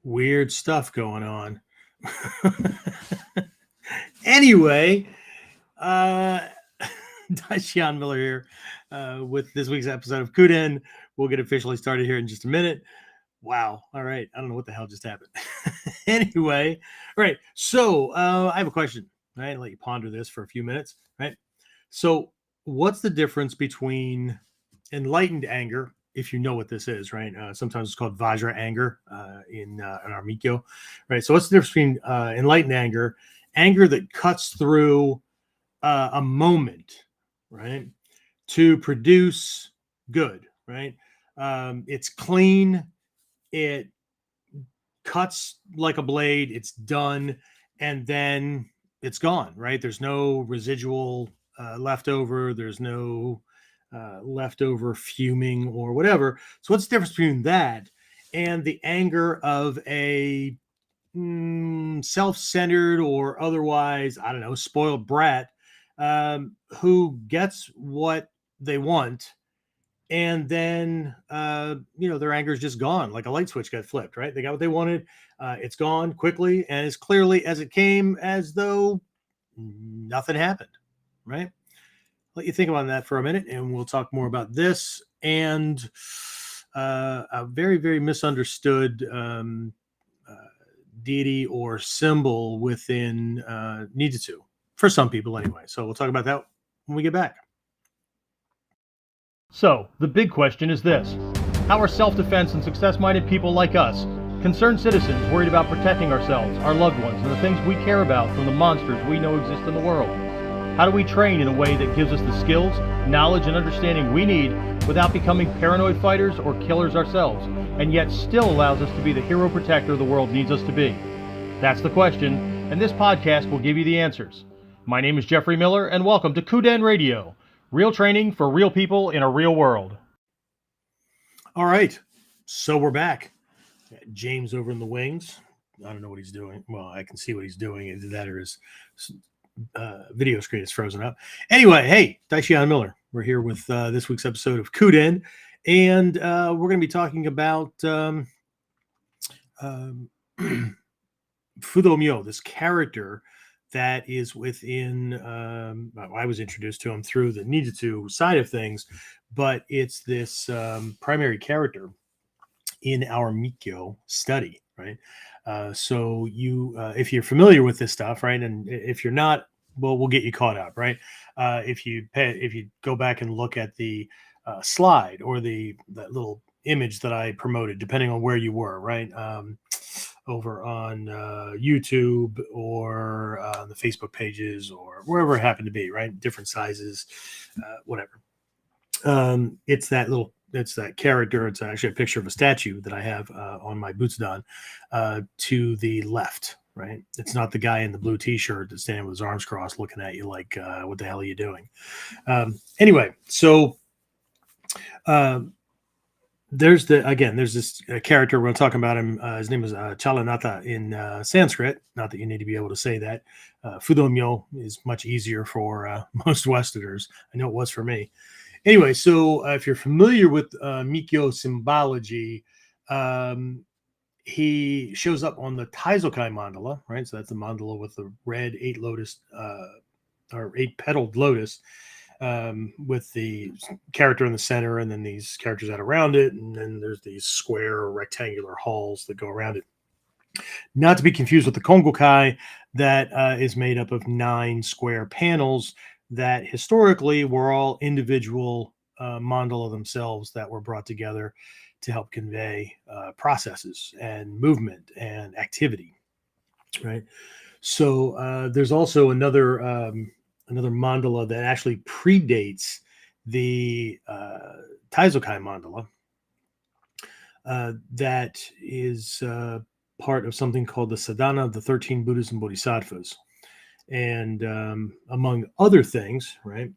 Weird stuff going on. Anyway, uh, Daishian Miller here with this week's episode of Kuden. We'll get officially started here in just a minute. Wow. All right. I don't know what the hell just happened. Anyway, all right. So I have a question. Right? I'll let you ponder this for a few minutes. Right. So, what's the difference between enlightened anger, if you know what this is, right? Sometimes it's called Vajra anger in our mikkyo, right? So, what's the difference between enlightened anger, anger that cuts through a moment, right, to produce good, right? It's clean, it cuts like a blade, it's done, and then it's gone, right? There's no residual leftover, there's no leftover fuming or whatever. So, what's the difference between that and the anger of a self-centered or otherwise, I don't know, spoiled brat who gets what they want, and then their anger is just gone, like a light switch got flipped, right? They got what they wanted, it's gone quickly and as clearly as it came, as though nothing happened, right? Let you think about that for a minute, and we'll talk more about this and a very, very misunderstood deity or symbol within Ninjutsu, for some people anyway. So we'll talk about that when we get back. So, the big question is this: how are self-defense and success-minded people like us, concerned citizens worried about protecting ourselves, our loved ones, and the things we care about from the monsters we know exist in the world? How do we train in a way that gives us the skills, knowledge, and understanding we need without becoming paranoid fighters or killers ourselves, and yet still allows us to be the hero protector the world needs us to be? That's the question, and this podcast will give you the answers. My name is Jeffrey Miller, and welcome to Kuden Radio. Real training for real people in a real world. All right. So we're back. James over in the wings. I don't know what he's doing. Well, I can see what he's doing. Either that or his video screen is frozen up. Anyway, hey, Daishian Miller. We're here with this week's episode of Kuden. And we're going to be talking about Fudo-Myo, this character that is within, I was introduced to him through the Ninjutsu side of things, but it's this primary character in our mikkyo study, right? So you, if you're familiar with this stuff, right, and if you're not, well, we'll get you caught up, right? If you go back and look at the slide or that little image that I promoted, depending on where you were, right? Over on YouTube or the Facebook pages or wherever it happened to be, right? Different sizes, whatever. It's that character. It's actually a picture of a statue that I have on my Butsudan to the left, right? It's not the guy in the blue t-shirt that's standing with his arms crossed looking at you like, what the hell are you doing? Anyway, so there's this character. We're going to talk about him. His name is Chalanatha in Sanskrit. Not that you need to be able to say that. Fudo-Myo is much easier for most Westerners. I know it was for me. Anyway, so if you're familiar with mikkyo symbology, he shows up on the Taizokai mandala, right? So that's the mandala with the red 8-petaled lotus. With the character in the center and then these characters out around it. And then there's these square or rectangular halls that go around it. Not to be confused with the Kongokai that is made up of 9 square panels that historically were all individual mandala themselves that were brought together to help convey processes and movement and activity, right? So there's also another mandala that actually predates the Taizokai mandala that is part of something called the Sadhana of the 13 Buddhas and Bodhisattvas. And among other things, right,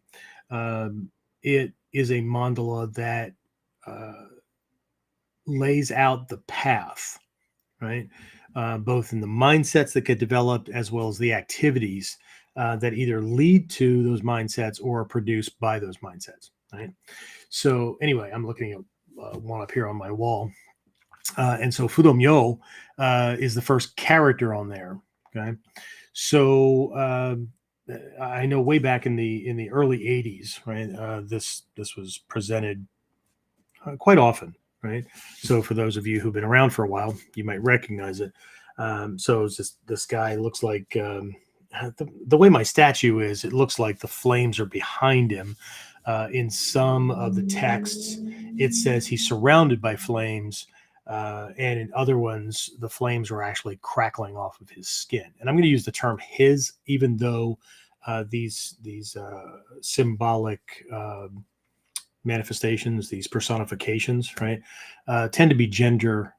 it is a mandala that lays out the path, right, both in the mindsets that get developed as well as the activities that either lead to those mindsets or are produced by those mindsets, right? So anyway, I'm looking at one up here on my wall. And so Fudo-Myo is the first character on there. Okay, so I know way back in the early '80s, right? This was presented quite often, right? So for those of you who've been around for a while, you might recognize it. So it's just, this guy looks like the way my statue is. It looks like the flames are behind him. In some of the texts, it says he's surrounded by flames, and in other ones, the flames are actually crackling off of his skin. And I'm going to use the term "his," even though these symbolic manifestations, these personifications, right, tend to be gender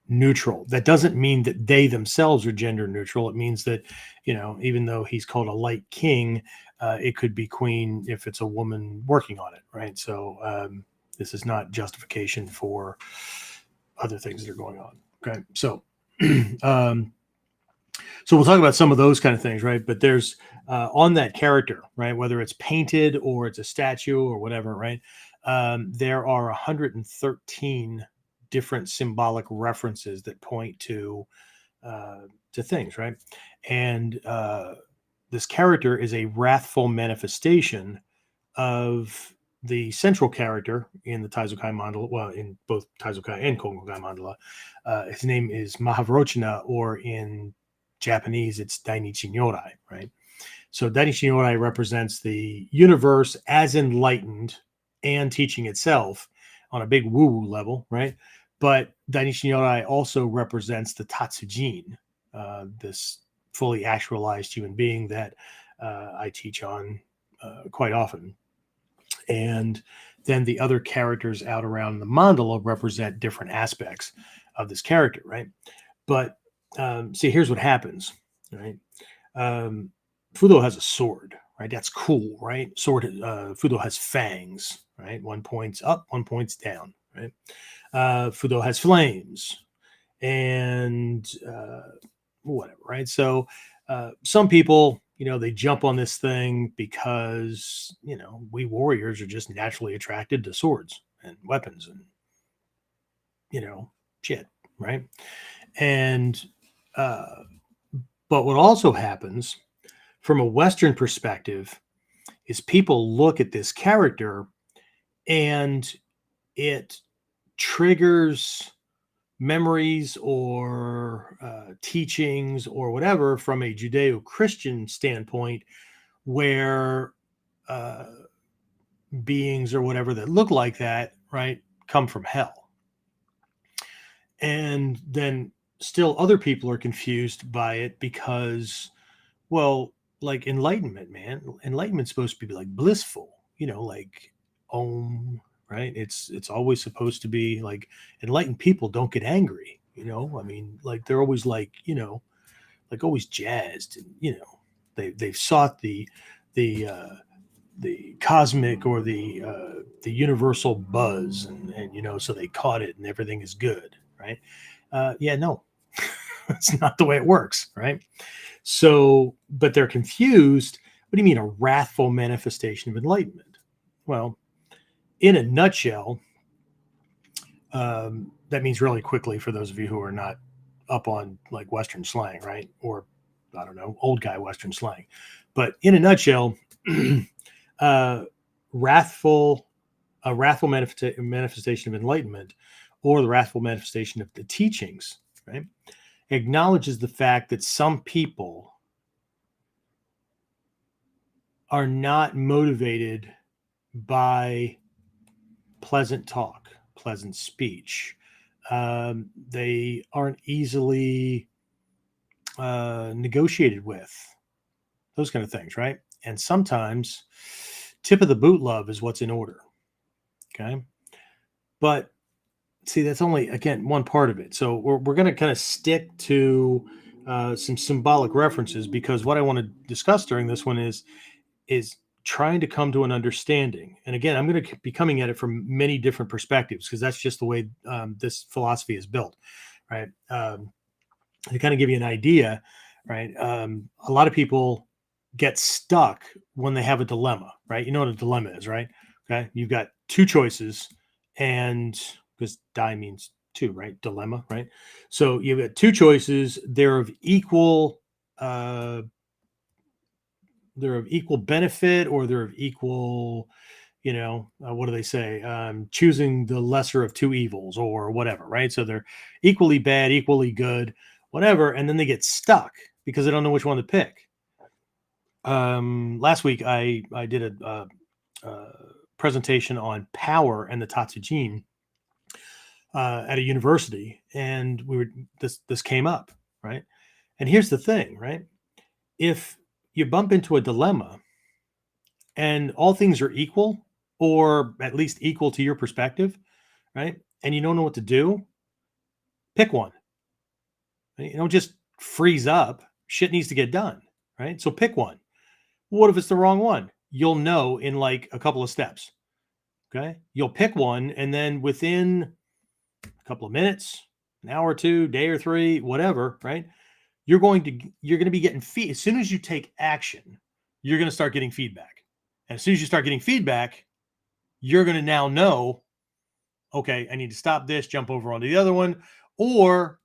neutral. That doesn't mean that they themselves are gender neutral. It means that, even though he's called a light king, it could be queen if it's a woman working on it, right? So this is not justification for other things that are going on. Okay, so so we'll talk about some of those kind of things, right? But there's on that character, right, whether it's painted or it's a statue or whatever, right? There are 113 different symbolic references that point to things, right? And this character is a wrathful manifestation of the central character in the Taizokai mandala, well, in both Taizokai and Kongokai mandala. His name is Mahavrochina, or in Japanese, it's Dainichi Nyorai, right? So Dainichi Nyorai represents the universe as enlightened and teaching itself on a big woo-woo level, right? But Dainichi Nyorai also represents the Tatsujin, this fully actualized human being that I teach on quite often. And then the other characters out around the mandala represent different aspects of this character, right? But see, here's what happens, right? Fudo has a sword, right? That's cool, right? Fudo has fangs, right? One points up, one points down, right? Fudo has flames and whatever, right? So some people, they jump on this thing because, we warriors are just naturally attracted to swords and weapons and, shit, right? And, but what also happens from a Western perspective is people look at this character and it triggers memories or teachings or whatever from a Judeo-Christian standpoint, where beings or whatever that look like that, right, come from hell. And then still other people are confused by it because, well, like enlightenment, man, enlightenment's supposed to be like blissful, like om, right? It's always supposed to be like enlightened people don't get angry, I mean, like they're always like, like always jazzed, and they've sought the cosmic or the universal buzz, and so they caught it and everything is good, right? Yeah, no. That's not the way it works, right? So, but they're confused. What do you mean a wrathful manifestation of enlightenment? Well, in a nutshell, that means really quickly, for those of you who are not up on like Western slang, right? Or I don't know, old guy Western slang. But in a nutshell, a wrathful manifestation of enlightenment, or the wrathful manifestation of the teachings, right, acknowledges the fact that some people are not motivated by pleasant talk, pleasant speech. They aren't easily negotiated with, those kind of things, right? And sometimes tip of the boot love is what's in order. Okay. But see, that's only, again, one part of it. So we're going to kind of stick to some symbolic references, because what I want to discuss during this one is trying to come to an understanding. And again, I'm going to be coming at it from many different perspectives, because that's just the way this philosophy is built, right? To kind of give you an idea, right? A lot of people get stuck when they have a dilemma, right? You know what a dilemma is, right? Okay. You've got two choices, and because dai means two, right? Dilemma, right? So you've got two choices. Uh, they're of equal benefit, or they're of equal, what do they say? Choosing the lesser of two evils or whatever, right? So they're equally bad, equally good, whatever. And then they get stuck because they don't know which one to pick. Last week, I did a presentation on power and the Tatsujin at a university, and this came up, right? And here's the thing, right? If you bump into a dilemma and all things are equal, or at least equal to your perspective, right? And you don't know what to do, pick one. Right? You don't just freeze up. Shit needs to get done, right? So pick one. What if it's the wrong one? You'll know in like a couple of steps. Okay. You'll pick one, and then within a couple of minutes, an hour or two, day or three, whatever, right? You're going to be getting feed. As soon as you take action, you're going to start getting feedback. And as soon as you start getting feedback, you're going to now know, okay, I need to stop this, jump over onto the other one, or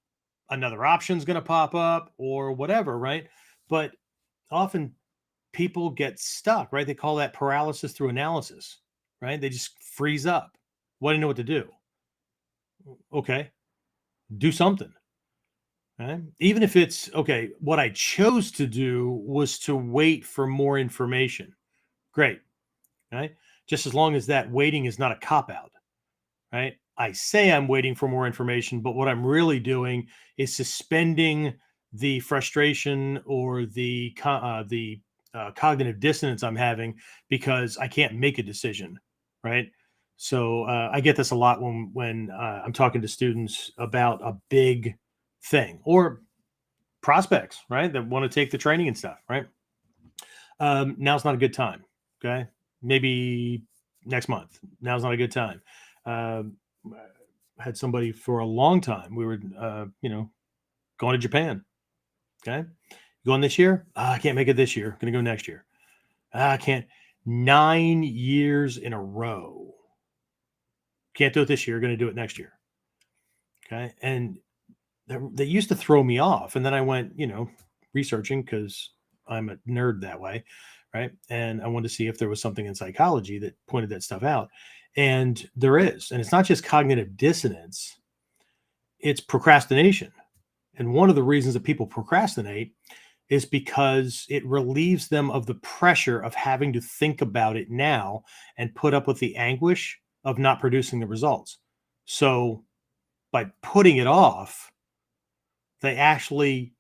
another option is going to pop up, or whatever, right? But often people get stuck, right? They call that paralysis through analysis, right? They just freeze up. What do you know what to do? Okay, do something. Right? Even if it's okay, what I chose to do was to wait for more information. Great. Right? Just as long as that waiting is not a cop out. Right? I say I'm waiting for more information, but what I'm really doing is suspending the frustration or the cognitive dissonance I'm having because I can't make a decision, right? So I get this a lot when I'm talking to students about a big thing, or prospects, right, that want to take the training and stuff, right? Now's not a good time. Okay, maybe next month. Now's not a good time. Had somebody for a long time. We were, going to Japan. Okay, going this year? I can't make it this year. Going to go next year. I can't. 9 years in a row. Can't do it this year. Going to do it next year. Okay, and they used to throw me off, and then I went, researching because I'm a nerd that way, right? And I wanted to see if there was something in psychology that pointed that stuff out, and there is. And it's not just cognitive dissonance; it's procrastination. And one of the reasons that people procrastinate is because it relieves them of the pressure of having to think about it now and put up with the anguish of not producing the results. So by putting it off, they actually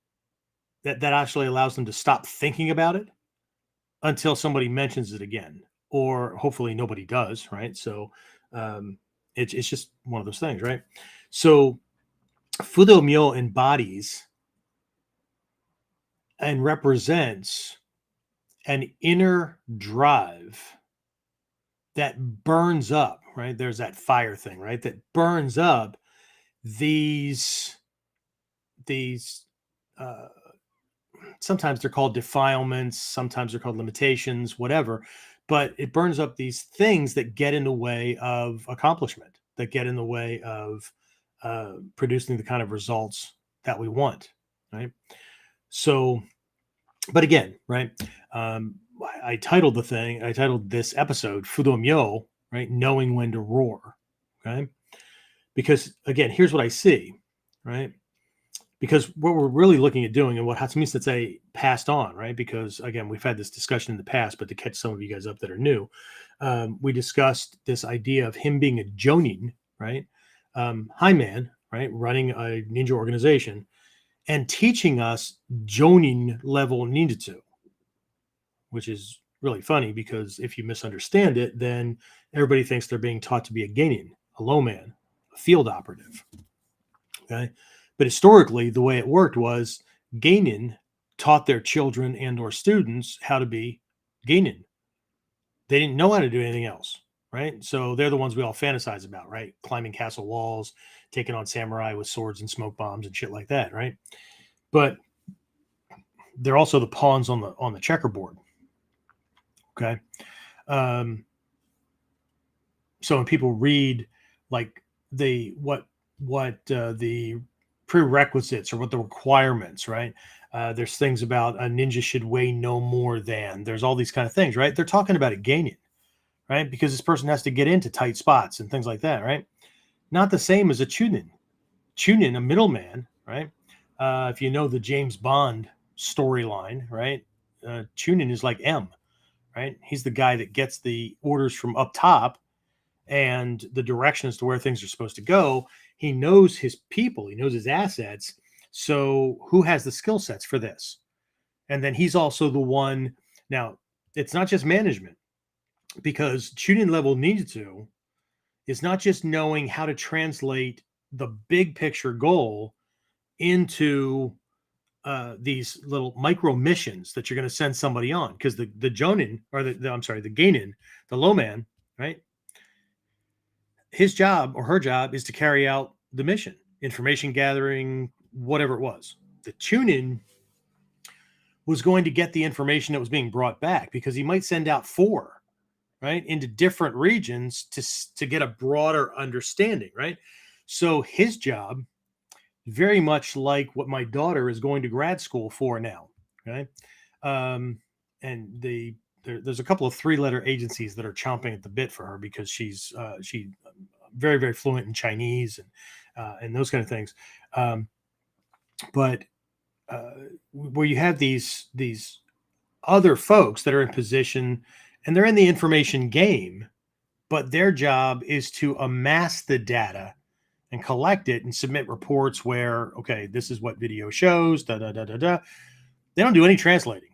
that actually allows them to stop thinking about it until somebody mentions it again, or hopefully nobody does, right? So it's just one of those things, right? So Fudo-Myo embodies and represents an inner drive that burns up, right? There's that fire thing, right? That burns up these uh, sometimes they're called defilements, sometimes they're called limitations, whatever, but it burns up these things that get in the way of accomplishment, that get in the way of producing the kind of results that we want, right? So, but again, right? I titled this episode Fudo-Myo, right? Knowing when to roar, okay? Because again, here's what I see, right? Because what we're really looking at doing, and what Hatsumi Sensei passed on, right? Because again, we've had this discussion in the past, but to catch some of you guys up that are new, we discussed this idea of him being a jonin, right? High man, right? Running a ninja organization and teaching us jonin level ninjutsu, which is really funny because if you misunderstand it, then everybody thinks they're being taught to be a genin, a low man, a field operative. Okay. But historically, the way it worked was genin taught their children and or students how to be genin. They didn't know how to do anything else, right? So they're the ones we all fantasize about, right? Climbing castle walls, taking on samurai with swords and smoke bombs and shit like that, right? But they're also the pawns on the checkerboard. Okay. So when people read like what the prerequisites or what the requirements, right? There's things about a ninja should weigh no more than. There's all these kind of things, right? They're talking about it gaining, right? Because this person has to get into tight spots and things like that, right? Not the same as a chunin. Chunin, a middleman, right? If you know the James Bond storyline, right? Chunin is like M, right? He's the guy that gets the orders from up top and the directions to where things are supposed to go. He knows his people, he knows his assets. So who has the skill sets for this? And then he's also the one. Now, it's not just management, because Chunin level ninjutsu is not just knowing how to translate the big picture goal into these little micro missions that you're going to send somebody on. Because the Jonin, or I'm sorry, the Geinin, the low man, right? His job or her job is to carry out the mission, information gathering, whatever it was. The Chunin was going to get the information that was being brought back, because he might send out 4, right, into different regions to get a broader understanding, right? So his job, very much like what my daughter is going to grad school for now, okay? And there's a couple of 3-letter agencies that are chomping at the bit for her, because she's very, very fluent in Chinese and those kind of things. But where you have these other folks that are in position and they're in the information game, but their job is to amass the data and collect it and submit reports where, okay, this is what video shows, da da da da da. They don't do any translating.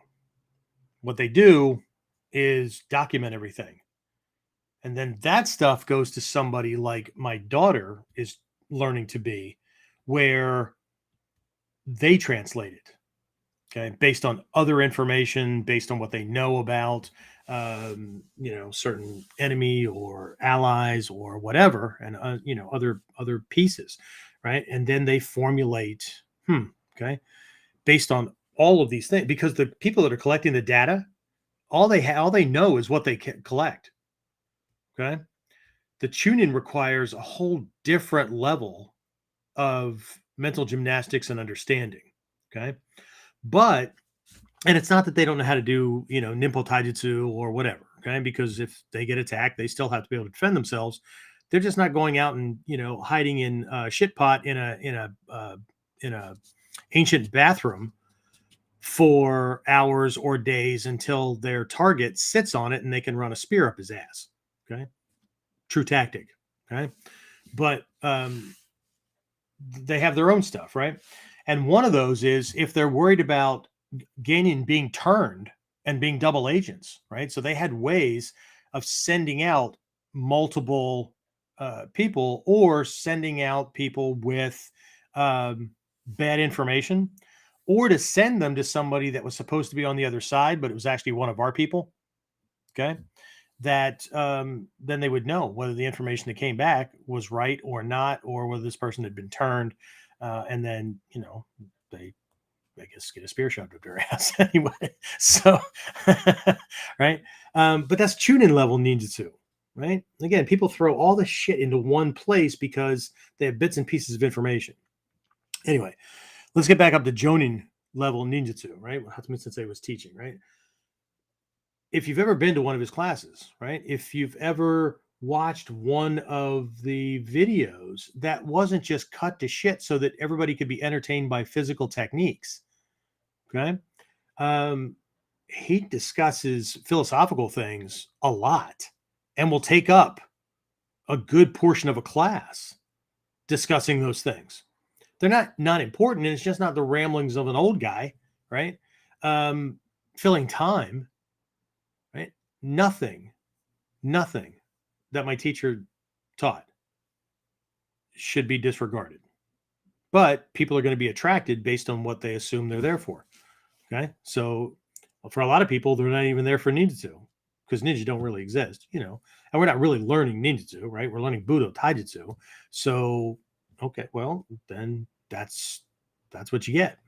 What they do is document everything. And then that stuff goes to somebody like my daughter is learning to be, where they translate it, okay, based on other information, based on what they know about, certain enemy or allies or whatever, and other pieces, right? And then they formulate, okay, based on all of these things, because the people that are collecting the data, all they know is what they can collect. Okay, the tuning requires a whole different level of mental gymnastics and understanding. Okay, but and it's not that they don't know how to do, nimpo taijutsu or whatever, okay? Because if they get attacked, they still have to be able to defend themselves. They're just not going out and, hiding in a shit pot in a ancient bathroom for hours or days until their target sits on it and they can run a spear up his ass. Okay, true tactic. Okay, but they have their own stuff, right? And one of those is if they're worried about gaining being turned and being double agents, right? So they had ways of sending out multiple people, or sending out people with bad information, or to send them to somebody that was supposed to be on the other side, but it was actually one of our people. Okay. That then they would know whether the information that came back was right or not, or whether this person had been turned. And then, they, I guess, get a spear shoved up their ass anyway. So, right. But that's Chunin level ninjutsu, right? Again, people throw all this shit into one place because they have bits and pieces of information. Anyway, let's get back up to Jonin level ninjutsu, right? What Hatsumi Sensei was teaching, right? If you've ever been to one of his classes, right? If you've ever watched one of the videos that wasn't just cut to shit so that everybody could be entertained by physical techniques, okay? He discusses philosophical things a lot and will take up a good portion of a class discussing those things. They're not important, and it's just not the ramblings of an old guy, right? Filling time, right? Nothing that my teacher taught should be disregarded. But people are going to be attracted based on what they assume they're there for. Okay. So for a lot of people, they're not even there for ninjutsu, because ninja don't really exist, and we're not really learning ninjutsu, right? We're learning Budo taijutsu. So, okay, well, then that's what you get.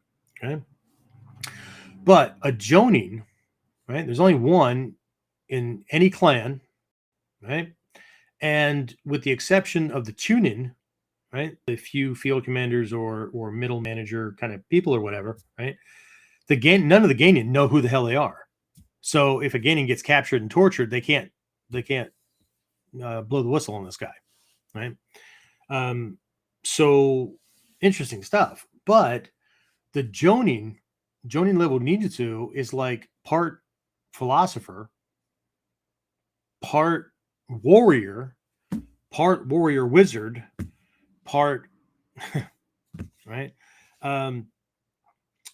Okay. But a jonin, right? There's only one in any clan, right? And with the exception of the Chunin, right? The few field commanders or middle manager kind of people or whatever, right? None of the Gainan know who the hell they are. So if a Gainan gets captured and tortured, they can't blow the whistle on this guy, right? So interesting stuff. But the Jonin level ninjutsu is like part philosopher, part warrior, part warrior wizard, part right.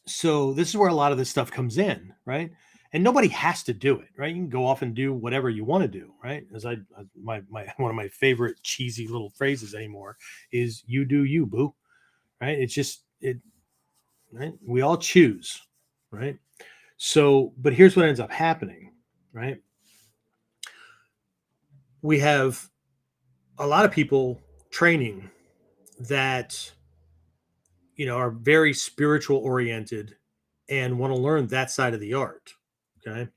So this is where a lot of this stuff comes in, right? And nobody has to do it, right? You can go off and do whatever you want to do, right? As my one of my favorite cheesy little phrases anymore is "you do you, boo," right? It's just it, right? We all choose, right? So, but here's what ends up happening, right? We have a lot of people training that are very spiritual oriented and want to learn that side of the art. Okay.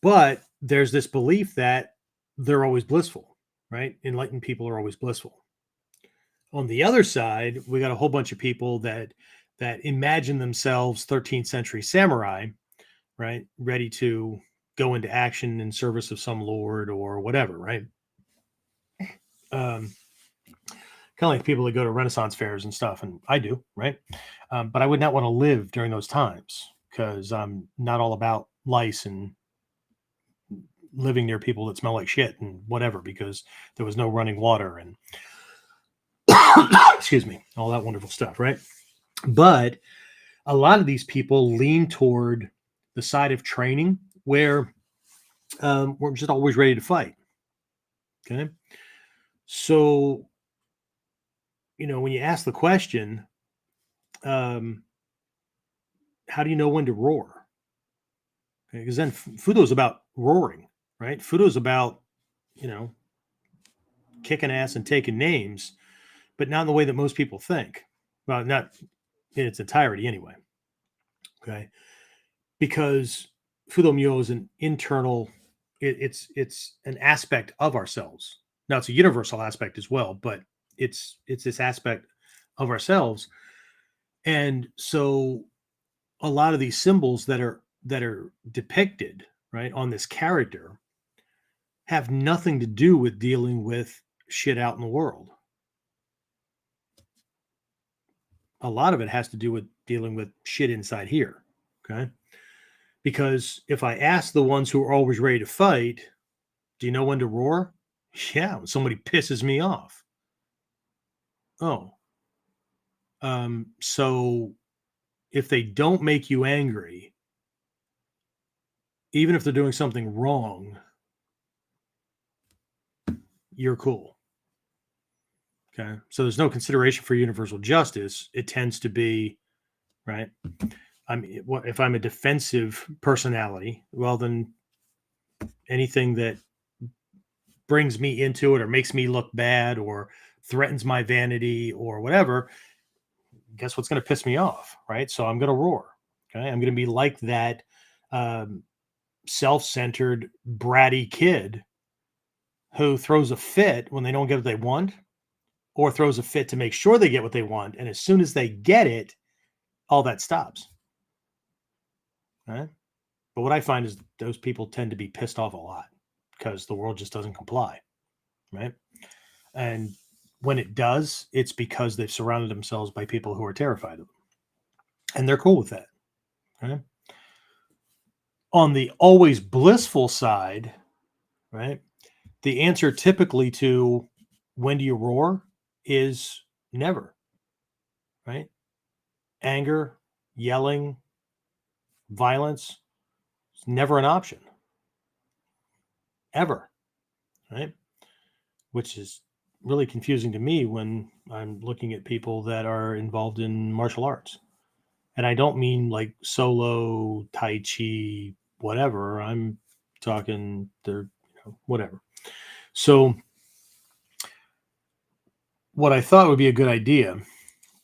But there's this belief that they're always blissful, right? Enlightened people are always blissful. On the other side, we got a whole bunch of people that imagine themselves 13th century samurai, right? Ready to go into action in service of some lord or whatever, right? Kind of like people that go to Renaissance fairs and stuff, and I do, right? But I would not want to live during those times because I'm not all about lice and living near people that smell like shit and whatever because there was no running water and excuse me, all that wonderful stuff, right? But a lot of these people lean toward the side of training where we're just always ready to fight. Okay, so when you ask the question, how do you know when to roar? Because then Fudo is about roaring, right? Fudo is about, kicking ass and taking names, but not in the way that most people think. Well, not in its entirety anyway. Okay. Because Fudo-Myo is an internal, it's an aspect of ourselves. Now it's a universal aspect as well, but it's this aspect of ourselves. And so a lot of these symbols that are depicted, right, on this character have nothing to do with dealing with shit out in the world. A lot of it has to do with dealing with shit inside here. Okay. Because if I ask the ones who are always ready to fight, do you know when to roar? Yeah, when somebody pisses me off. Oh. So if they don't make you angry, even if they're doing something wrong, you're cool. Okay. So there's no consideration for universal justice. It tends to be, right? If I'm a defensive personality, well, then anything that brings me into it or makes me look bad or threatens my vanity or whatever, guess what's going to piss me off, right? So I'm going to roar. Okay. I'm going to be like that self-centered, bratty kid who throws a fit when they don't get what they want or throws a fit to make sure they get what they want. And as soon as they get it, all that stops. Right? But what I find is those people tend to be pissed off a lot because the world just doesn't comply. Right. And when it does, it's because they've surrounded themselves by people who are terrified of them. And they're cool with that. Right? On the always blissful side, right, the answer typically to when do you roar is never, right? Anger, yelling, violence is never an option, ever, right? Which is really confusing to me when I'm looking at people that are involved in martial arts. And I don't mean like solo, Tai Chi, whatever. I'm talking they're, whatever. So what I thought would be a good idea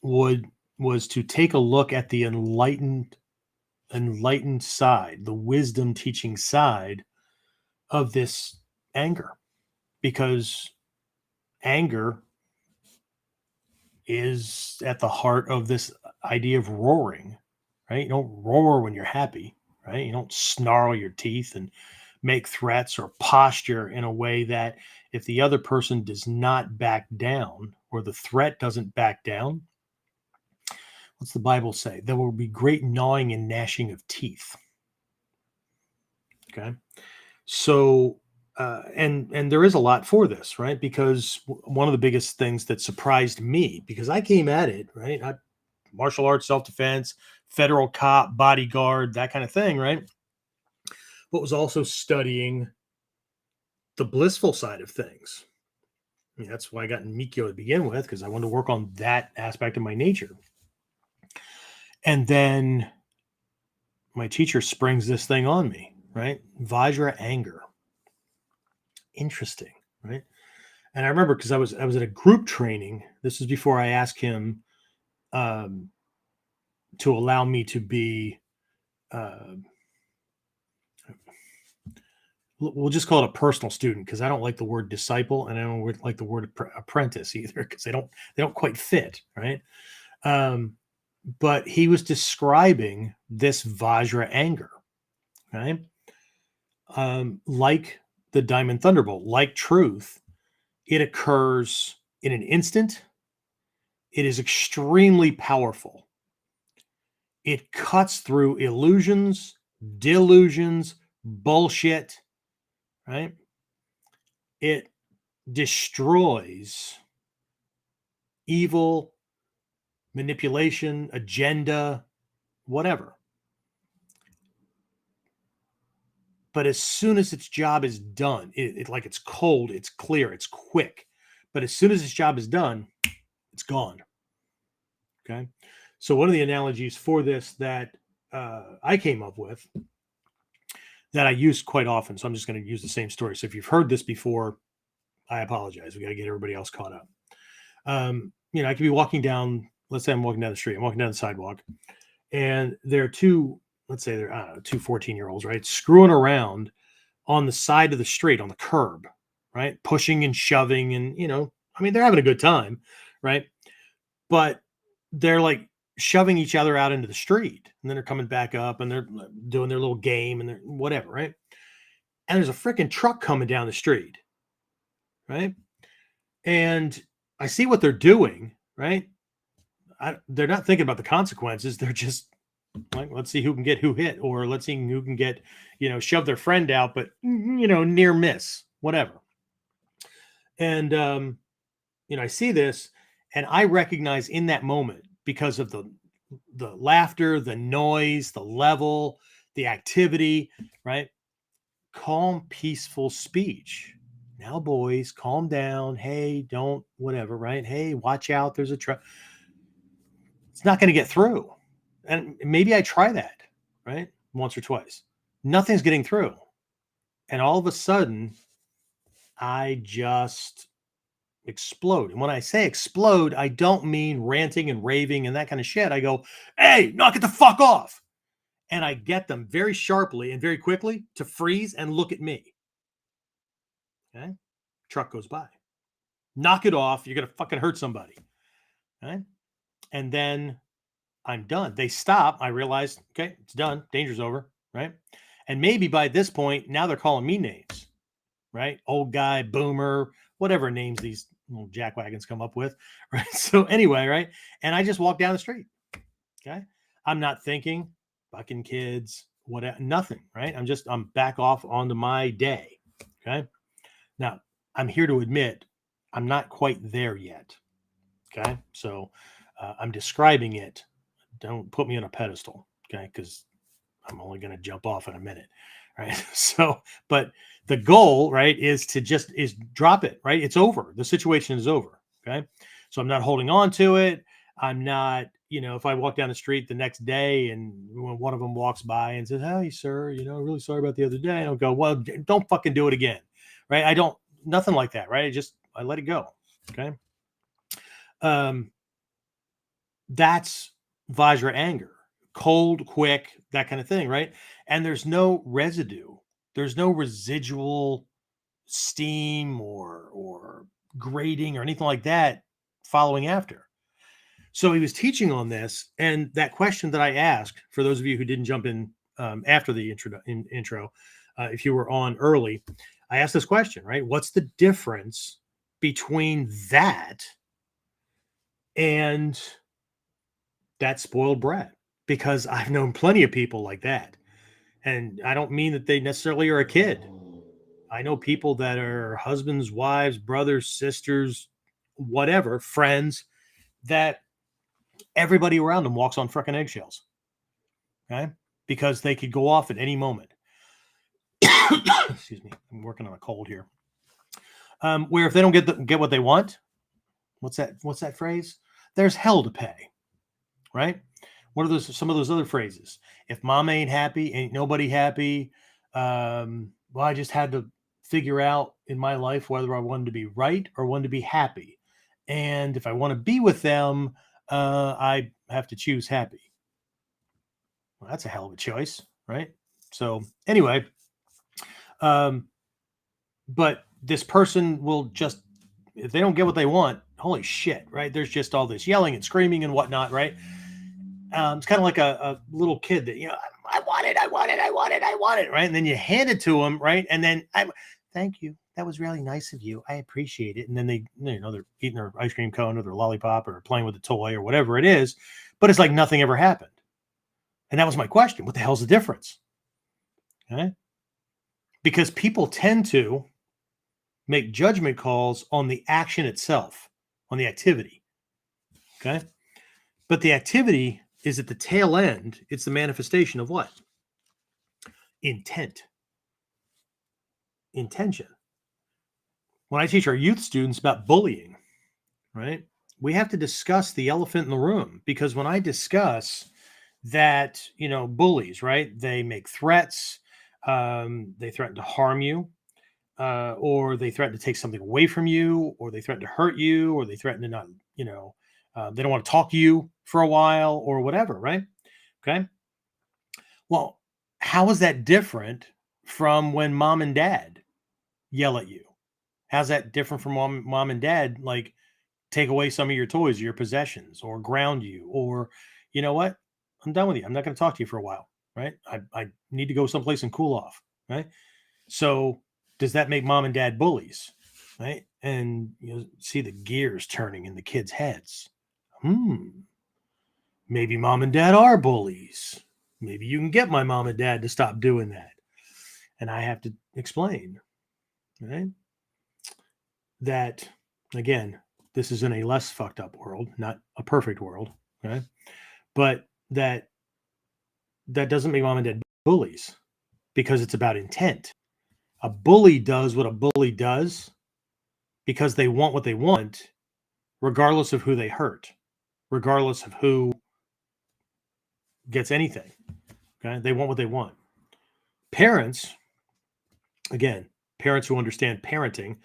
was to take a look at the enlightened side, the wisdom teaching side of this anger, because anger is at the heart of this idea of roaring, right? You don't roar when you're happy, right? You don't snarl your teeth and make threats or posture in a way that if the other person does not back down or the threat doesn't back down, what's the Bible say? There will be great gnawing and gnashing of teeth. Okay. So, and there is a lot for this, right? Because one of the biggest things that surprised me, because I came at it, right? Martial arts, self defense, federal cop, bodyguard, that kind of thing, right? But was also studying the blissful side of things. I mean, that's why I got in mikkyo to begin with, because I wanted to work on that aspect of my nature. And then my teacher springs this thing on me, right? Vajra anger. Interesting, right? And I remember because I was at a group training. This is before I asked him um, to allow me to be. Uh, we'll just call it a personal student because I don't like the word disciple and I don't like the word apprentice either because they don't quite fit, right? Um, but he was describing this Vajra anger, right? Like the Diamond Thunderbolt, like truth, it occurs in an instant. It is extremely powerful. It cuts through illusions, delusions, bullshit, right? It destroys evil, manipulation, agenda, whatever. But as soon as its job is done, like it's cold, it's clear, it's quick. But as soon as its job is done, it's gone. Okay. So one of the analogies for this that I came up with that I use quite often. So I'm just going to use the same story. So if you've heard this before, I apologize. We got to get everybody else caught up. I could be walking down, let's say I'm walking down the street, I'm walking down the sidewalk, and there are two, let's say they're, I don't know, two 14-year-olds, right? Screwing around on the side of the street, on the curb, right? Pushing and shoving. And, they're having a good time, right? But they're like shoving each other out into the street. And then they're coming back up and they're doing their little game and they're whatever, right? And there's a freaking truck coming down the street, right? And I see what they're doing, right? They're not thinking about the consequences. They're just like, let's see who can get who hit, or let's see who can get, shove their friend out, but, near miss, whatever. And, I see this and I recognize in that moment because of the laughter, the noise, the level, the activity, right? Calm, peaceful speech. Now, boys, calm down. Hey, don't, whatever, right? Hey, watch out. There's a truck. It's not going to get through. And maybe I try that, right? Once or twice. Nothing's getting through. And all of a sudden, I just explode. And when I say explode, I don't mean ranting and raving and that kind of shit. I go, hey, knock it the fuck off. And I get them very sharply and very quickly to freeze and look at me. Okay. Truck goes by. Knock it off. You're going to fucking hurt somebody. Okay. And then I'm done. They stop. I realize, okay, it's done. Danger's over. Right. And maybe by this point, now they're calling me names. Right. Old guy, boomer, whatever names these little jackwagons come up with. Right. So anyway, right. And I just walk down the street. Okay. I'm not thinking fucking kids, whatever, nothing. Right. I'm back off onto my day. Okay. Now I'm here to admit I'm not quite there yet. Okay. So I'm describing it. Don't put me on a pedestal. Okay. Because I'm only going to jump off in a minute. Right. So, but the goal, right, is drop it. Right. It's over. The situation is over. Okay. So I'm not holding on to it. I'm not, if I walk down the street the next day and when one of them walks by and says, hey, sir, really sorry about the other day. I'll go, well, don't fucking do it again. Right. Nothing like that. Right. I let it go. Okay. That's Vajra anger. Cold, quick, that kind of thing, right? And there's no residue. There's no residual steam or grating or anything like that following after. So he was teaching on this, and that question that I asked, for those of you who didn't jump in after the intro, if you were on early, I asked this question, right? What's the difference between that and that spoiled brat? Because I've known plenty of people like that. And I don't mean that they necessarily are a kid. I know people that are husbands, wives, brothers, sisters, whatever, friends, that everybody around them walks on frickin' eggshells. Okay. Because they could go off at any moment. Excuse me. I'm working on a cold here. Where if they don't get what they want, what's that phrase? There's hell to pay. Right? What are some of those other phrases? If mom ain't happy, ain't nobody happy. Well, I just had to figure out in my life whether I wanted to be right or wanted to be happy. And if I want to be with them, I have to choose happy. Well, that's a hell of a choice, right? So anyway, but this person will just, if they don't get what they want, holy shit, right? There's just all this yelling and screaming and whatnot, right? It's kind of like a little kid that, I want it, right? And then you hand it to them, right? And then thank you. That was really nice of you. I appreciate it. And then they're eating their ice cream cone or their lollipop or playing with a toy or whatever it is, but it's like nothing ever happened. And that was my question. What the hell's the difference? Okay. Because people tend to make judgment calls on the action itself, on the activity. Okay. But the activity is at the tail end. It's the manifestation of what? Intent. Intention. When I teach our youth students about bullying, right, we have to discuss the elephant in the room, because when I discuss that, bullies, right, they make threats, they threaten to harm you, or they threaten to take something away from you, or they threaten to hurt you, or they threaten to not, they don't want to talk to you for a while or whatever, right? Okay. Well, how is that different from when mom and dad yell at you? How's that different from mom and dad, like, take away some of your toys, your possessions, or ground you, or, you know what? I'm done with you. I'm not going to talk to you for a while, right? I need to go someplace and cool off, right? So does that make mom and dad bullies, right? And see the gears turning in the kids' heads. Maybe mom and dad are bullies. Maybe you can get my mom and dad to stop doing that. And I have to explain, right, that, again, this is in a less fucked up world, not a perfect world, okay? But that doesn't make mom and dad bullies, because it's about intent. A bully does what a bully does because they want what they want, regardless of who they hurt, regardless of who gets anything. Okay, they want what they want. Parents, again, parents who understand parenting,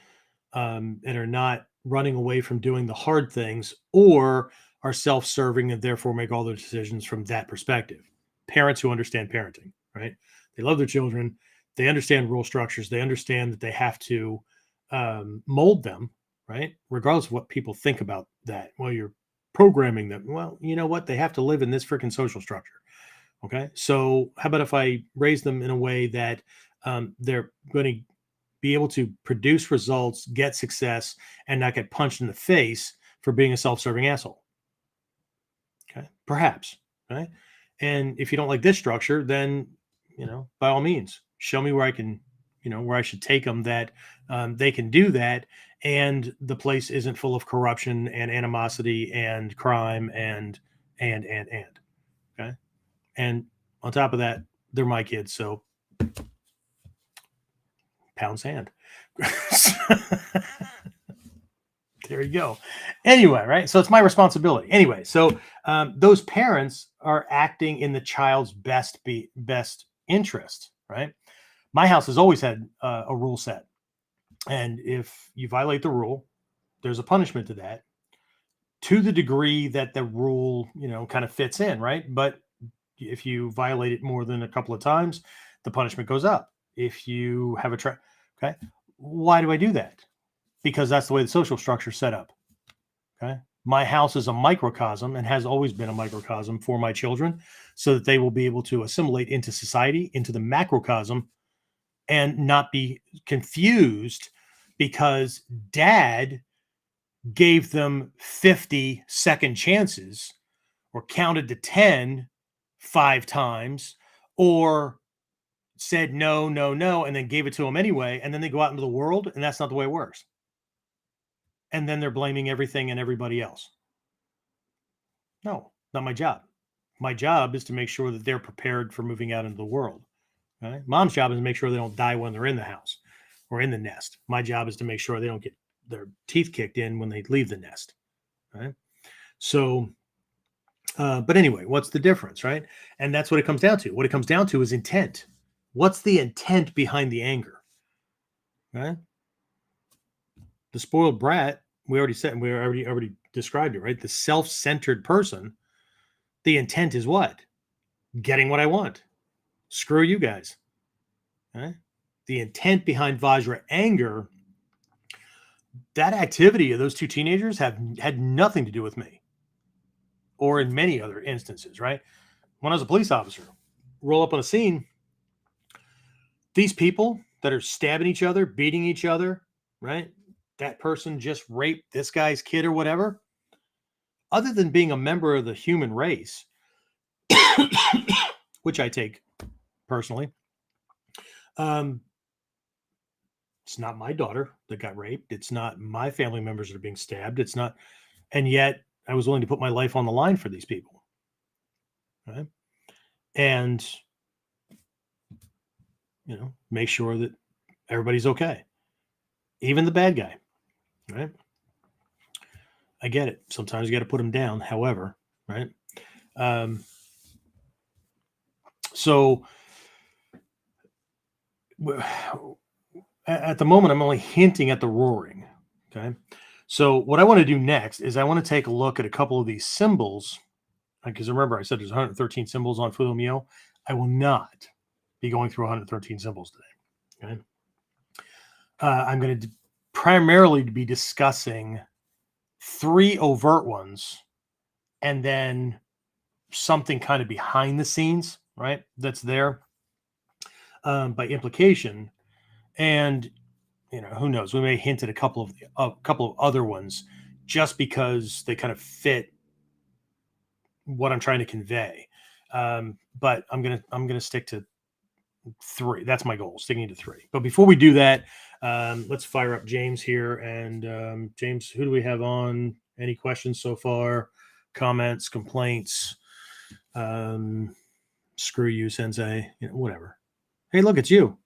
and are not running away from doing the hard things, or are self-serving and therefore make all their decisions from that perspective. Parents who understand parenting, right? They love their children. They understand rule structures. They understand that they have to mold them, right? Regardless of what people think about that. Well, you're programming them. Well, you know what? They have to live in this freaking social structure. Okay. So how about if I raise them in a way that they're going to be able to produce results, get success, and not get punched in the face for being a self-serving asshole? Okay. Perhaps. Right. And if you don't like this structure, then, by all means, show me where I can, where I should take them, that they can do that. And the place isn't full of corruption and animosity and crime and. Okay. And on top of that, they're my kids. So pound sand. There you go. Anyway, right? So it's my responsibility. Anyway, so those parents are acting in the child's best interest, right? My house has always had a rule set. And if you violate the rule, there's a punishment to that, to the degree that the rule, kind of fits in, right? But if you violate it more than a couple of times, the punishment goes up. If you have okay. Why do I do that? Because that's the way the social structure is set up. Okay. my house is a microcosm and has always been a microcosm for my children so that they will be able to assimilate into society, into the macrocosm, and not be confused because dad gave them 50 second chances or counted to 10 5 times or said no, no, no, and then gave it to them anyway. And then they go out into the world and that's not the way it works. And then they're blaming everything and everybody else. No, not my job. My job is to make sure that they're prepared for moving out into the world. Right? Mom's job is to make sure they don't die when they're in the house or in the nest. My job is to make sure they don't get their teeth kicked in when they leave the nest. Right? So, but anyway, what's the difference, right? And that's what it comes down to. What it comes down to is intent. What's the intent behind the anger? Right? The spoiled brat, we already described it, right? The self-centered person, the intent is what? Getting what I want. Screw you guys. Right? The intent behind Vajra anger, that activity of those two teenagers had nothing to do with me. Or in many other instances, right? When I was a police officer, roll up on a scene, these people that are stabbing each other, beating each other, right? That person just raped this guy's kid or whatever. Other than being a member of the human race, which I take personally, it's not my daughter that got raped. It's not my family members that are being stabbed. It's not, and yet I was willing to put my life on the line for these people. Right? And, make sure that everybody's okay. Even the bad guy. Right? I get it. Sometimes you got to put them down. However, right? So at the moment, I'm only hinting at the roaring. Okay. So what I want to do next is I want to take a look at a couple of these symbols. Because remember, I said there's 113 symbols on Fudo-Myo. I will not be going through 113 symbols today. Okay. I'm going to primarily be discussing 3 overt ones and then something kind of behind the scenes, right? That's there by implication. And, who knows? We may hint at a couple of other ones just because they kind of fit what I'm trying to convey. But I'm gonna stick to 3. That's my goal, sticking to 3. But before we do that, let's fire up James here. And James, who do we have on? Any questions so far? Comments, complaints? Screw you, Sensei. Whatever. Hey, look, it's you.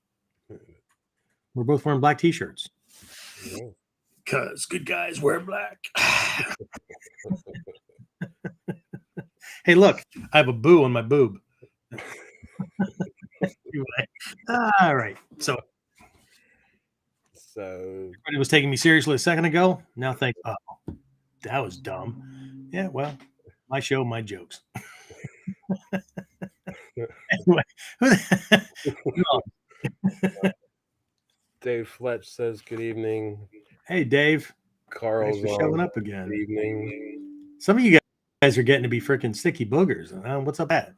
We're both wearing black t-shirts. Because good guys wear black. Hey, look, I have a boo on my boob. All right. So everybody was taking me seriously a second ago. Now think, oh, that was dumb. Yeah, well, my show, my jokes. Anyway, Dave Fletch says good evening. Hey, Dave. Carl's Thanks for showing up again. Good evening. Some of you guys are getting to be freaking sticky boogers. What's up with that?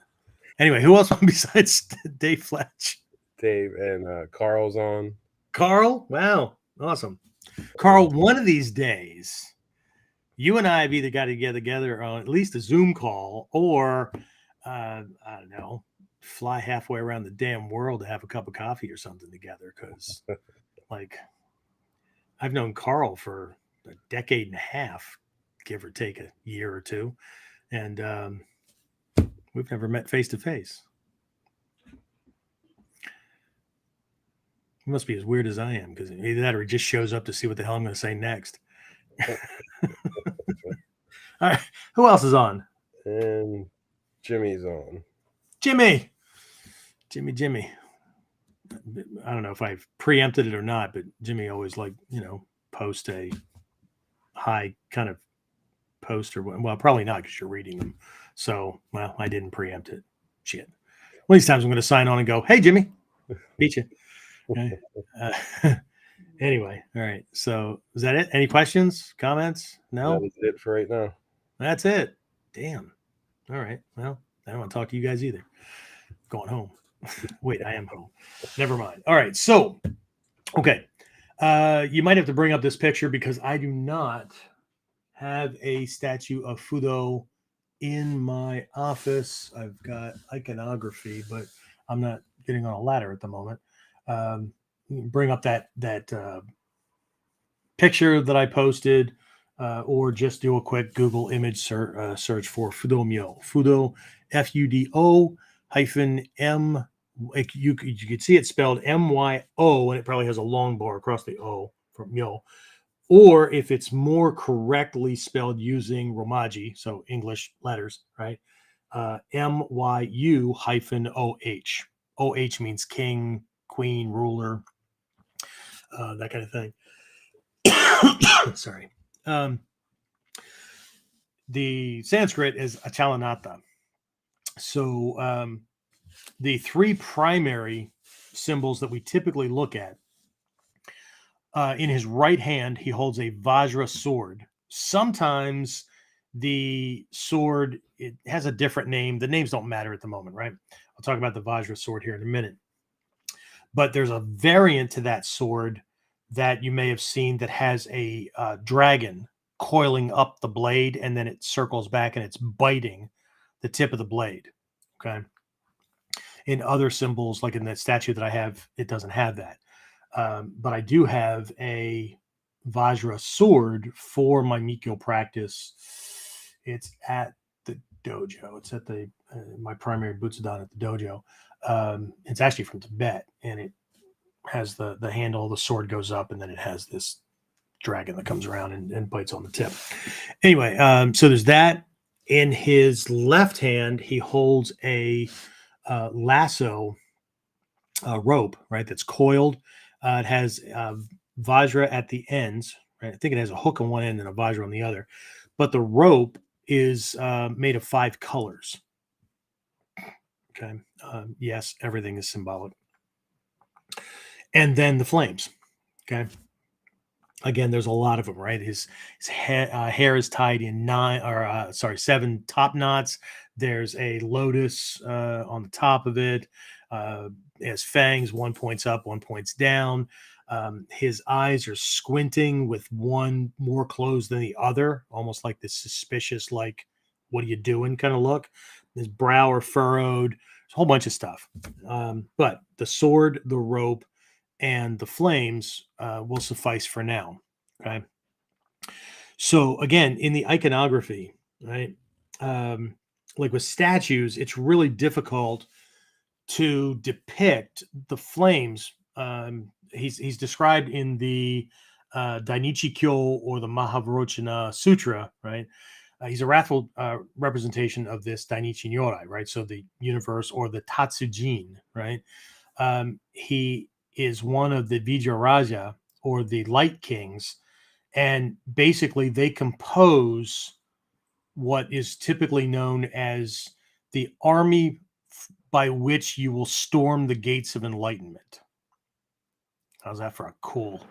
Anyway, who else besides Dave Fletch? Dave and Carl's on. Carl? Wow. Awesome. Carl, one of these days, you and I have either got to get together on at least a Zoom call or, I don't know, fly halfway around the damn world to have a cup of coffee or something together. Because, I've known Carl for a decade and a half, give or take a year or two. And we've never met face to face. He must be as weird as I am, because either that or he just shows up to see what the hell I'm going to say next. All right. Who else is on? And Jimmy's on. Jimmy. I don't know if I've preempted it or not, but Jimmy always post a high kind of post, or well, probably not because you're reading them. So, well, I didn't preempt it. Shit. One of these times I'm going to sign on and go, hey, Jimmy, beat you. Okay. Anyway, all right. So is that it? Any questions, comments? No, That is it for right now. that's it. Damn. All right. Well, I don't want to talk to you guys either. Going home. Wait, I am home. Never mind. All right. So, okay. You might have to bring up this picture because I do not have a statue of Fudo in my office. I've got iconography, but I'm not getting on a ladder at the moment. Bring up that picture that I posted, or just do a quick Google image search for Fudo-Myo. Fudo, Fudo hyphen M. Like you could see it spelled MYO, and it probably has a long bar across the O for Myo. Or if it's more correctly spelled using Romaji, so English letters, right? MYU hyphen OH. OH means king, queen, ruler, that kind of thing. Sorry. The Sanskrit is Achalanata. So the three primary symbols that we typically look at, in his right hand, he holds a Vajra sword. Sometimes the sword, it has a different name. The names don't matter at the moment, right? I'll talk about the Vajra sword here in a minute. But there's a variant to that sword that you may have seen that has a dragon coiling up the blade, and then it circles back and it's biting the tip of the blade. Okay. In other symbols, like in that statue that I have, it doesn't have that. But I do have a Vajra sword for my mikkyo practice. It's at the dojo. It's at the my primary butsudan at the dojo. It's actually from Tibet, and it has the handle. The sword goes up, and then it has this dragon that comes around and bites on the tip. Anyway, so there's that. In his left hand, he holds a lasso rope, right? That's coiled. It has Vajra at the ends, right? I think it has a hook on one end and a Vajra on the other. But the rope is made of 5 colors. Okay. Yes, everything is symbolic. And then the flames. Okay. Again, there's a lot of them, right? His hair is tied in 7 top knots. There's a lotus on the top of it. It has fangs. One points up, one points down. His eyes are squinting with one more closed than the other, almost like this suspicious, like, what are you doing kind of look. His brow are furrowed. There's a whole bunch of stuff. But the sword, the rope, and the flames will suffice for now. Okay. So again, in the iconography, right, like with statues, it's really difficult to depict the flames. He's described in the Dainichi Kyo or the Mahavrochana Sutra, right? He's a wrathful representation of this Dainichi Nyorai, right? So the universe, or the Tatsujin, right? He is one of the Vijayaraja, or the Light Kings, and basically they compose what is typically known as the army by which you will storm the gates of enlightenment. How's that for a cool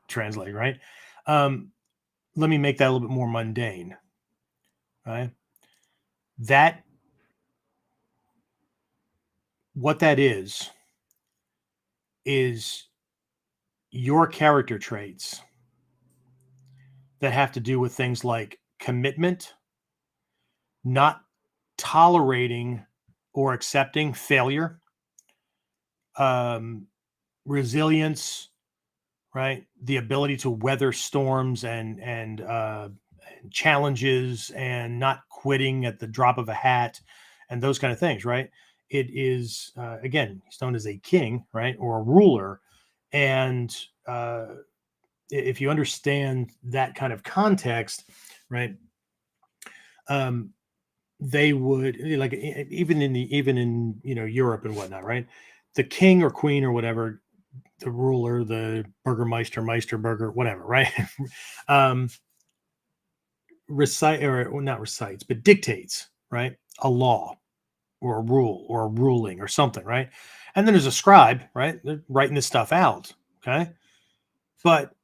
translate, right? Let me make that a little bit more mundane, right? That, what that is your character traits that have to do with things like commitment, not tolerating or accepting failure, resilience, right? The ability to weather storms and challenges, and not quitting at the drop of a hat, and those kind of things, right? It is again, he's known as a king, right, or a ruler, and if you understand that kind of context, right, they would, like, even in Europe and whatnot, right? The king or queen or whatever, the ruler, the burgermeister, meisterburger, whatever, right? Recite, or well, not recites, but dictates, right? A law or a rule or a ruling or something, right? And then there's a scribe, right? They're writing this stuff out, okay? But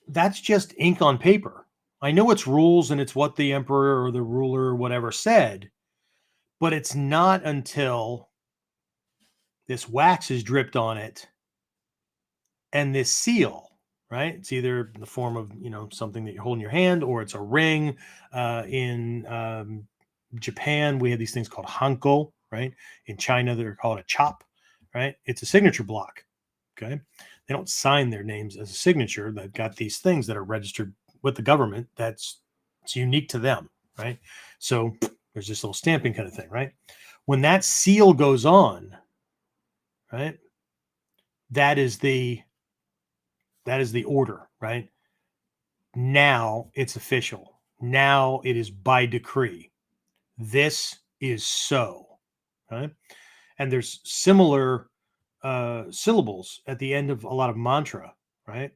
that's just ink on paper. I know it's rules and it's what the emperor or the ruler or whatever said, but it's not until this wax is dripped on it and this seal, right? It's either in the form of, something that you hold in your hand, or it's a ring. In Japan, we have these things called hanko, right? In China, they're called a chop, right? It's a signature block. Okay. They don't sign their names as a signature. They've got these things that are registered with the government. It's unique to them, right? So there's this little stamping kind of thing, right? When that seal goes on, right? That is the order, right? Now it's official. Now it is by decree. This is so, right? And there's similar syllables at the end of a lot of mantra, right?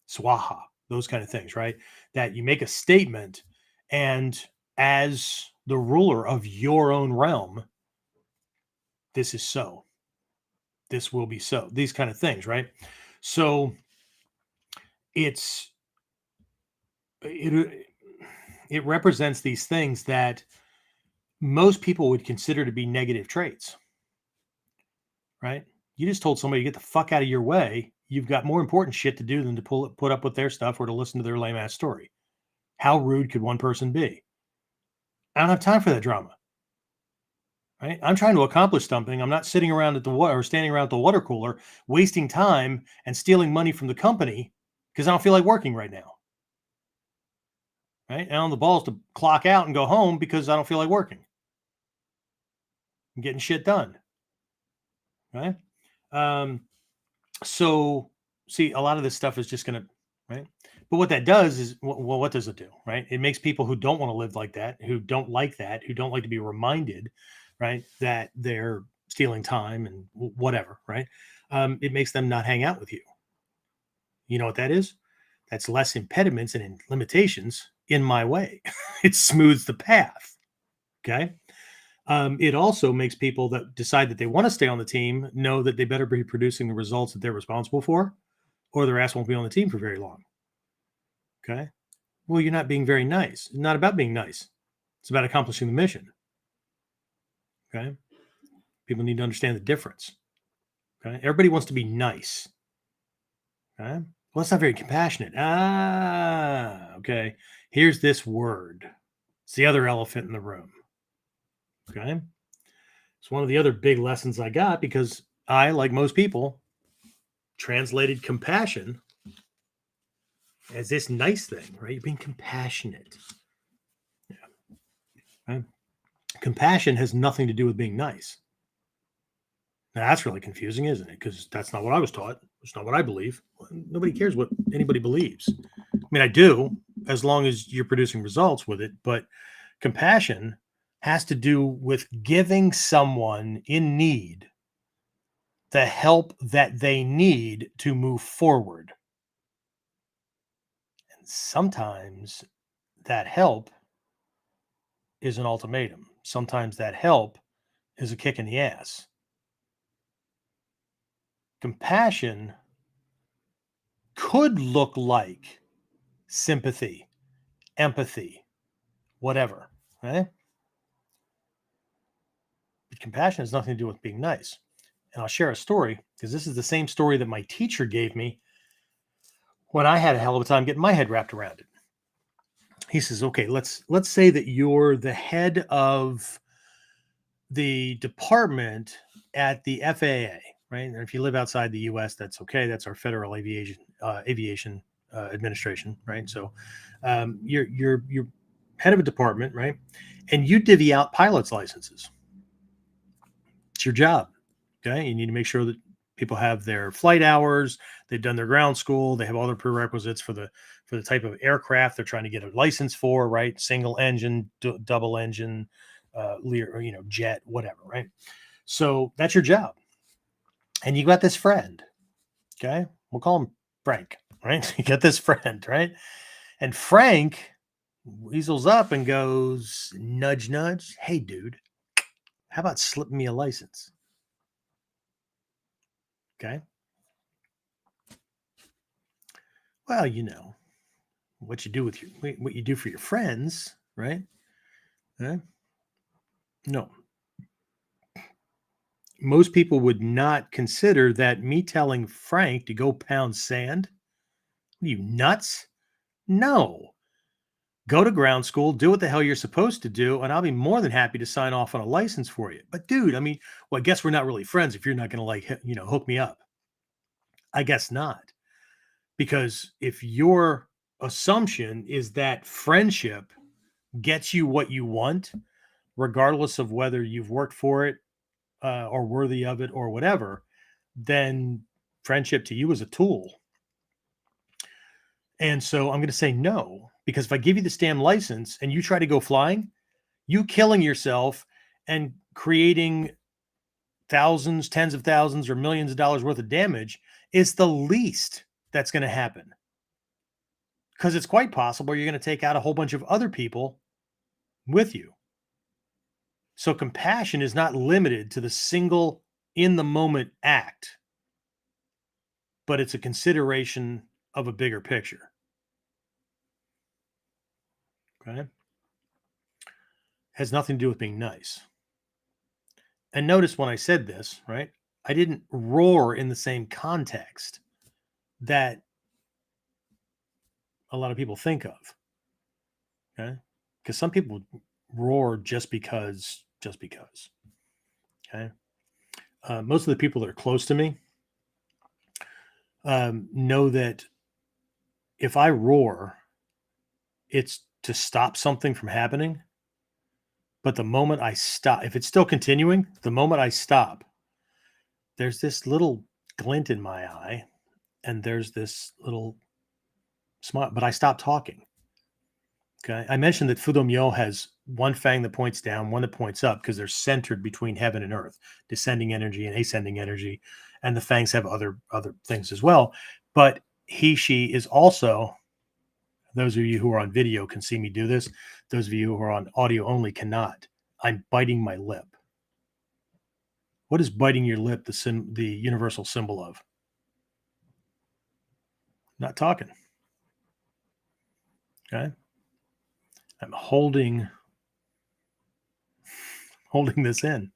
Swaha, those kind of things, right? That you make a statement, and as the ruler of your own realm, this is so. This will be so. These kind of things, right? So it's it it represents these things that most people would consider to be negative traits, right? You just told somebody to get the fuck out of your way. You've got more important shit to do than to put up with their stuff or to listen to their lame ass story. How rude could one person be? I don't have time for that drama. Right? I'm trying to accomplish something. I'm not sitting around at the water or standing around at the water cooler, wasting time and stealing money from the company because I don't feel like working right now. Right? And on the balls to clock out and go home because I don't feel like working. I'm getting shit done. Right? So see, a lot of this stuff is just going to, right? But what that does is, well, what does it do? Right? It makes people who don't want to live like that, who don't like that, who don't like to be reminded, right, that they're stealing time and whatever, right? It makes them not hang out with you. You know what that is? That's less impediments and limitations in my way. It smooths the path. Okay. It also makes people that decide that they want to stay on the team know that they better be producing the results that they're responsible for, or their ass won't be on the team for very long. Okay. Well, you're not being very nice. It's not about being nice. It's about accomplishing the mission. Okay. People need to understand the difference. Okay. Everybody wants to be nice. Okay. Well, that's not very compassionate. Okay. Here's this word. It's the other elephant in the room. Okay. It's one of the other big lessons I got because I, like most people, translated compassion as this nice thing, right? You're being compassionate. Yeah. Right? Compassion has nothing to do with being nice. Now, that's really confusing, isn't it? Because that's not what I was taught. It's not what I believe. Nobody cares what anybody believes. I mean, I do, as long as you're producing results with it. But compassion has to do with giving someone in need the help that they need to move forward. And sometimes that help is an ultimatum. Sometimes that help is a kick in the ass. Compassion could look like sympathy, empathy, whatever, right? But compassion has nothing to do with being nice. And I'll share a story because this is the same story that my teacher gave me when I had a hell of a time getting my head wrapped around it. He says, "Okay, let's say that you're the head of the department at the FAA, right? And if you live outside the U.S., that's okay. That's our Federal Aviation Administration, right? So you're head of a department, right? And you divvy out pilots' licenses. It's your job, okay? You need to make sure that people have their flight hours, they've done their ground school, they have all their prerequisites for the type of aircraft they're trying to get a license for, right? Single engine, double engine, Lear, jet, whatever, right? So that's your job. And you got this friend, okay? We'll call him Frank, right? You got this friend, right? And Frank weasels up and goes, nudge, nudge. Hey, dude, how about slipping me a license? Okay. Well, what you do with what you do for your friends, right? Eh? No, most people would not consider that me telling Frank to go pound sand. Are you nuts? No. Go to ground school, do what the hell you're supposed to do, and I'll be more than happy to sign off on a license for you. But dude, I mean, well, I guess we're not really friends if you're not going to hook me up. I guess not. Because if your assumption is that friendship gets you what you want, regardless of whether you've worked for it or worthy of it or whatever, then friendship to you is a tool. And so I'm going to say no, because if I give you the damn license and you try to go flying, you killing yourself and creating thousands, tens of thousands, or millions of dollars worth of damage is the least that's going to happen. Because it's quite possible you're going to take out a whole bunch of other people with you. So compassion is not limited to the single in the moment act, but it's a consideration of a bigger picture. Okay. Has nothing to do with being nice. And notice when I said this, right? I didn't roar in the same context that a lot of people think of. Okay. Because some people roar just because. Okay. Most of the people that are close to me know that if I roar, it's to stop something from happening. But the moment I stop, if it's still continuing, the moment I stop, there's this little glint in my eye and there's this little smile, but I stop talking. Okay. I mentioned that Fudo-Myo has one fang that points down, one that points up because they're centered between heaven and earth, descending energy and ascending energy. And the fangs have other things as well. But she is also, those of you who are on video can see me do this. Those of you who are on audio only cannot. I'm biting my lip. What is biting your lip the universal symbol of? Not talking. Okay. I'm holding this in.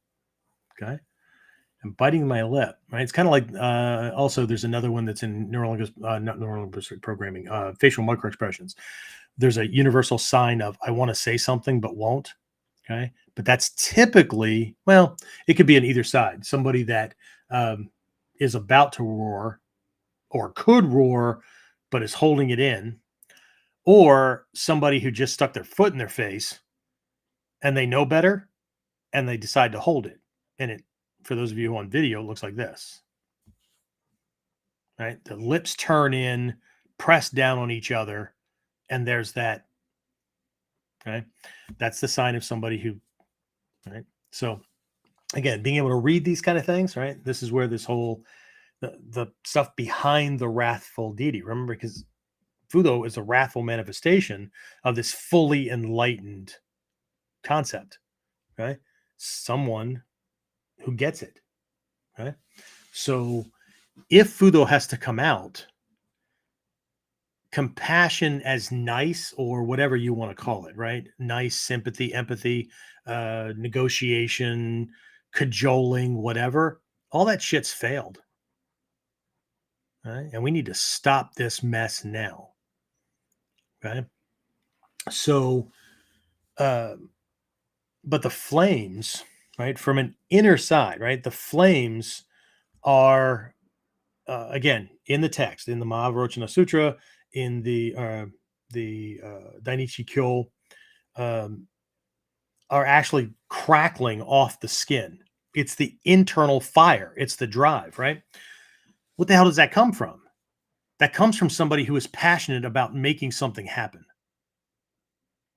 Okay. I'm biting my lip, right? It's kind of like, also there's another one that's in not neurolinguistic programming, facial micro expressions. There's a universal sign of, I want to say something, but won't. Okay. But that's typically, well, it could be on either side. Somebody that is about to roar or could roar, but is holding it in, or somebody who just stuck their foot in their face and they know better and they decide to hold it. And it, for those of you on video, it looks like this, right? The lips turn in, press down on each other. And there's that, okay? That's the sign of somebody who, right? So again, being able to read these kind of things, right? This is where this whole, the stuff behind the wrathful deity, remember, because Fudo is a wrathful manifestation of this fully enlightened concept, right? Someone who gets it, right? So if Fudo has to come out, compassion as nice, or whatever you want to call it, right? Nice, sympathy, empathy, negotiation, cajoling, whatever, all that shit's failed. Right? And we need to stop this mess now. Okay. So, but the flames, right, from an inner side, right? The flames are, again, in the text, in the Mahavajrana Sutra, in the Dainichi Kyo, are actually crackling off the skin. It's the internal fire. It's the drive, right? What the hell does that come from? That comes from somebody who is passionate about making something happen.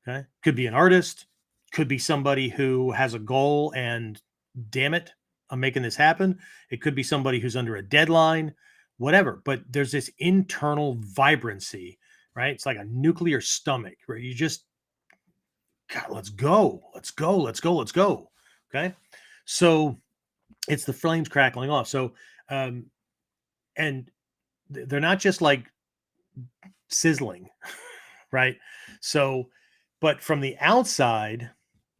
Okay. Could be an artist, could be somebody who has a goal and damn it, I'm making this happen. It could be somebody who's under a deadline, whatever. But there's this internal vibrancy, right? It's like a nuclear stomach where you just, God, let's go. Okay. So it's the flames crackling off. So, and they're not just like sizzling, right? So, but from the outside,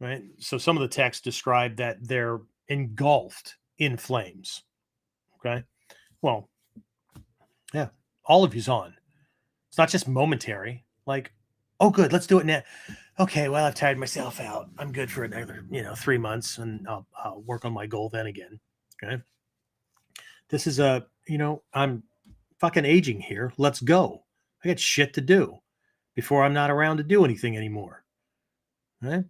right? So some of the texts describe that they're engulfed in flames. Okay. Well, yeah, all of you's on. It's not just momentary. Like, oh, good, let's do it now. Okay, well, I've tired myself out. I'm good for another, 3 months, and I'll work on my goal then again. Okay. This is I'm fucking aging here. Let's go. I got shit to do before I'm not around to do anything anymore. Right.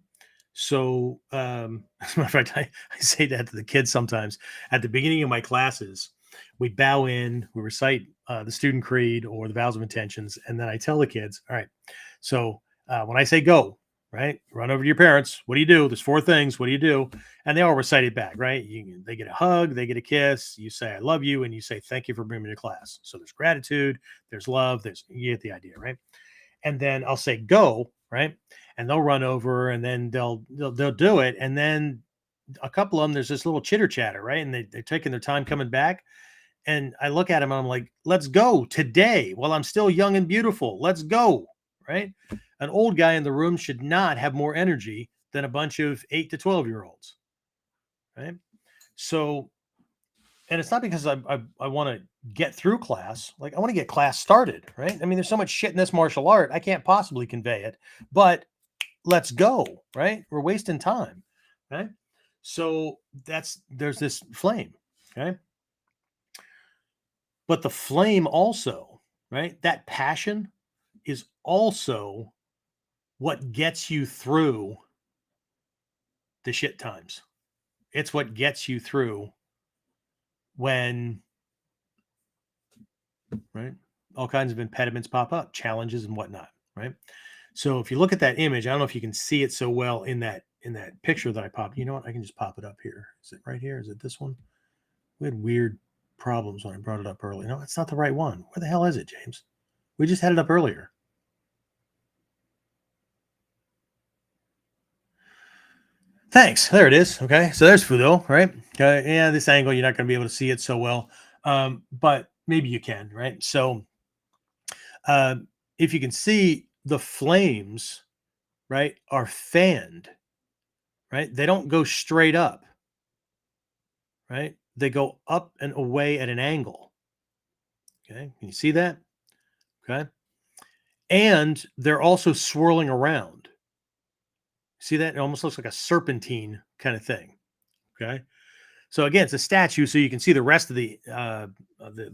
So, as a matter of fact, I say that to the kids sometimes. At the beginning of my classes, we bow in, we recite the student creed or the vows of intentions, and then I tell the kids, all right, so when I say go, right, run over to your parents. What do you do? There's 4 things. What do you do? And they all recite it back, right? They get a hug, they get a kiss, you say, I love you, and you say, thank you for bringing me to class. So there's gratitude, there's love, you get the idea, right? And then I'll say go, right? And they'll run over and then they'll do it. And then a couple of them, there's this little chitter chatter, right? And they're taking their time coming back. And I look at them and I'm like, let's go today while I'm still young and beautiful. Let's go, right? An old guy in the room should not have more energy than a bunch of 8 to 12-year-olds, right? So, and it's not because I want to get through class. Like, I want to get class started, right? I mean, there's so much shit in this martial art, I can't possibly convey it, but let's go, right? We're wasting time, right? So there's this flame, okay? But the flame also, right? That passion is also what gets you through the shit times. It's what gets you through when, right, all kinds of impediments pop up, challenges and whatnot, right? So if you look at that image, I don't know if you can see it so well in that picture that I popped. You know what? I can just pop it up here. Is it right here? Is it this one? We had weird problems when I brought it up earlier. No, it's not the right one. Where the hell is it, James? We just had it up earlier. Thanks. There it is. Okay. So there's Fudo, right? Yeah, this angle, you're not going to be able to see it so well. But maybe you can, right? So if you can see, the flames, right, are fanned, right? They don't go straight up, right? They go up and away at an angle. Okay. Can you see that? Okay. And they're also swirling around. See that? It almost looks like a serpentine kind of thing. Okay. So again, it's a statue, so you can see the rest of the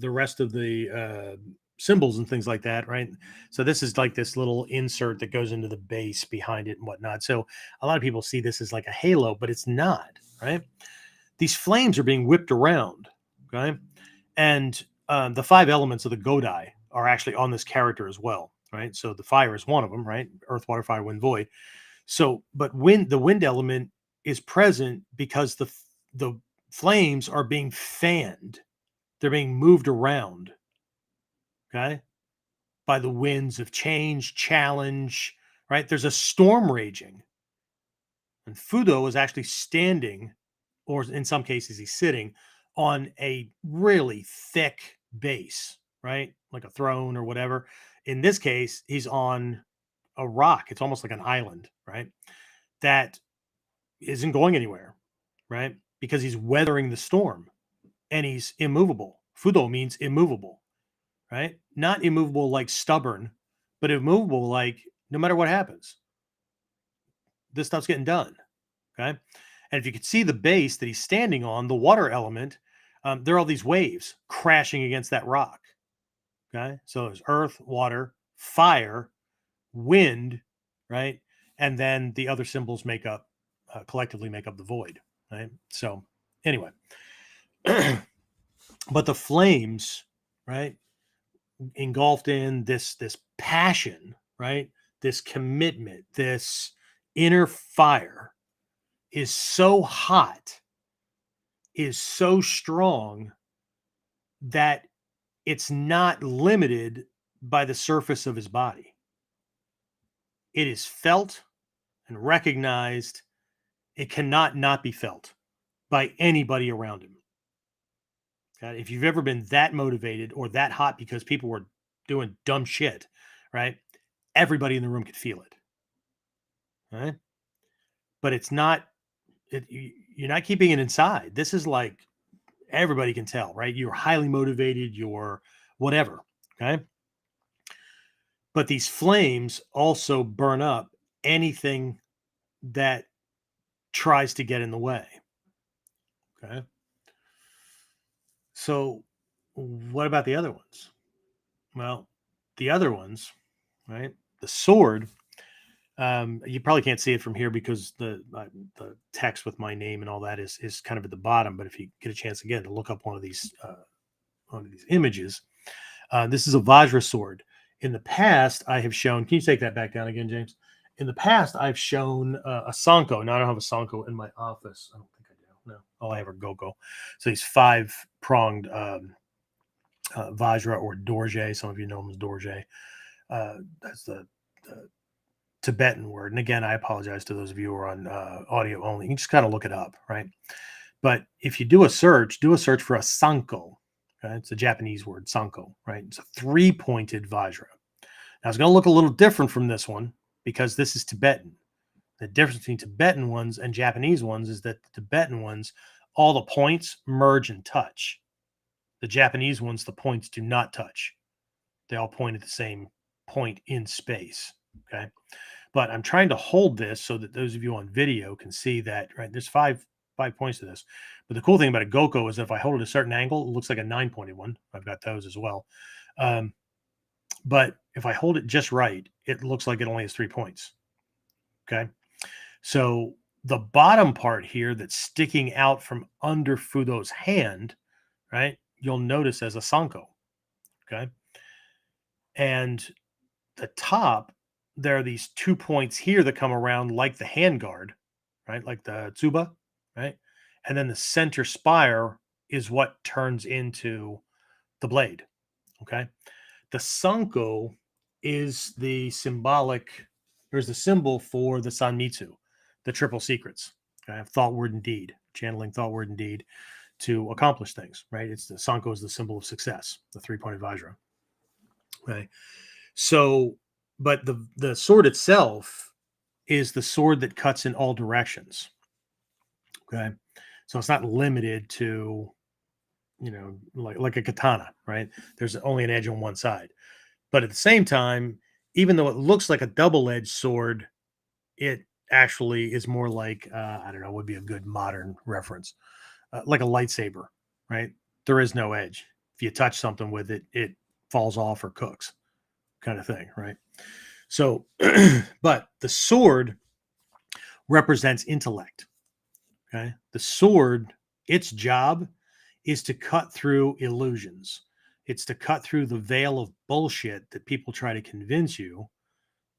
rest of the symbols and things like that, right? So this is like this little insert that goes into the base behind it and whatnot. So a lot of people see this as like a halo, but it's not, right? These flames are being whipped around, okay? And the 5 elements of the Godai are actually on this character as well, right? So the fire is one of them, right? Earth, water, fire, wind, void. So, but the wind element is present because the flames are being fanned. They're being moved around, okay, by the winds of change, challenge, right? There's a storm raging. And Fudo is actually standing, or in some cases, he's sitting on a really thick base, right? Like a throne or whatever. In this case, he's on a rock. It's almost like an island, right? That isn't going anywhere, right? Because he's weathering the storm and he's immovable. Fudo means immovable, right? Not immovable like stubborn, but immovable like no matter what happens, this stuff's getting done. Okay. And if you could see the base that he's standing on, the water element, there are all these waves crashing against that rock. Okay. So there's earth, water, fire, wind, right? And then the other symbols collectively make up the void, right? So anyway, but the flames, right, engulfed in this passion, right, this commitment, this inner fire is so hot, is so strong that it's not limited by the surface of his body. It is felt and recognized. It cannot not be felt by anybody around him. Okay? If you've ever been that motivated or that hot because people were doing dumb shit, right? Everybody in the room could feel it, right? But it's not, you're not keeping it inside. This is like everybody can tell, right? You're highly motivated, you're whatever, okay? But these flames also burn up anything that tries to get in the way, okay? So, what about the other ones? Well, the other ones, right? The sword. You probably can't see it from here because the text with my name and all that is kind of at the bottom. But if you get a chance again to look up one of these images, this is a Vajra sword. In the past, I have shown. Can you take that back down again, James? In the past, I've shown a Sanko. Now I don't have a Sanko in my office. I don't think I do. No, all I have are Goko. So these 5-pronged Vajra or Dorje. Some of you know them as Dorje. That's the Tibetan word. And again, I apologize to those of you who are on audio only. You just kind of look it up, right? But if you do a search for a Sanko. Okay? It's a Japanese word, Sanko, right? It's a 3-pointed Vajra. Now, it's going to look a little different from this one because this is Tibetan. The difference between Tibetan ones and Japanese ones is that the Tibetan ones, all the points merge and touch. The Japanese ones, the points do not touch. They all point at the same point in space. Okay. But I'm trying to hold this so that those of you on video can see that, right? There's five points to this. But the cool thing about a Goko is that if I hold it at a certain angle, it looks like a 9-pointed one. I've got those as well. But if I hold it just right, it looks like it only has 3 points. Okay. So the bottom part here that's sticking out from under Fudo's hand, right? You'll notice as a Sanko. Okay. And the top, there are these 2 points here that come around like the handguard, right? Like the tsuba, right? And then the center spire is what turns into the blade. Okay. The Sanko is the symbolic, there's the symbol for the Sanmitsu, the triple secrets. Okay? Thought, word, and deed, channeling thought, word, and deed to accomplish things, right? It's the Sanko is the symbol of success, the 3-pointed Vajra. Okay. So, but the sword itself is the sword that cuts in all directions. Okay. So it's not limited to, like a katana, right? There's only an edge on one side. But at the same time, even though it looks like a double-edged sword, it actually is more like, I don't know, would be a good modern reference, like a lightsaber, right? There is no edge. If you touch something with it, it falls off or cooks, kind of thing, right? So, but the sword represents intellect, okay? The sword, its job is to cut through illusions. It's to cut through the veil of bullshit that people try to convince you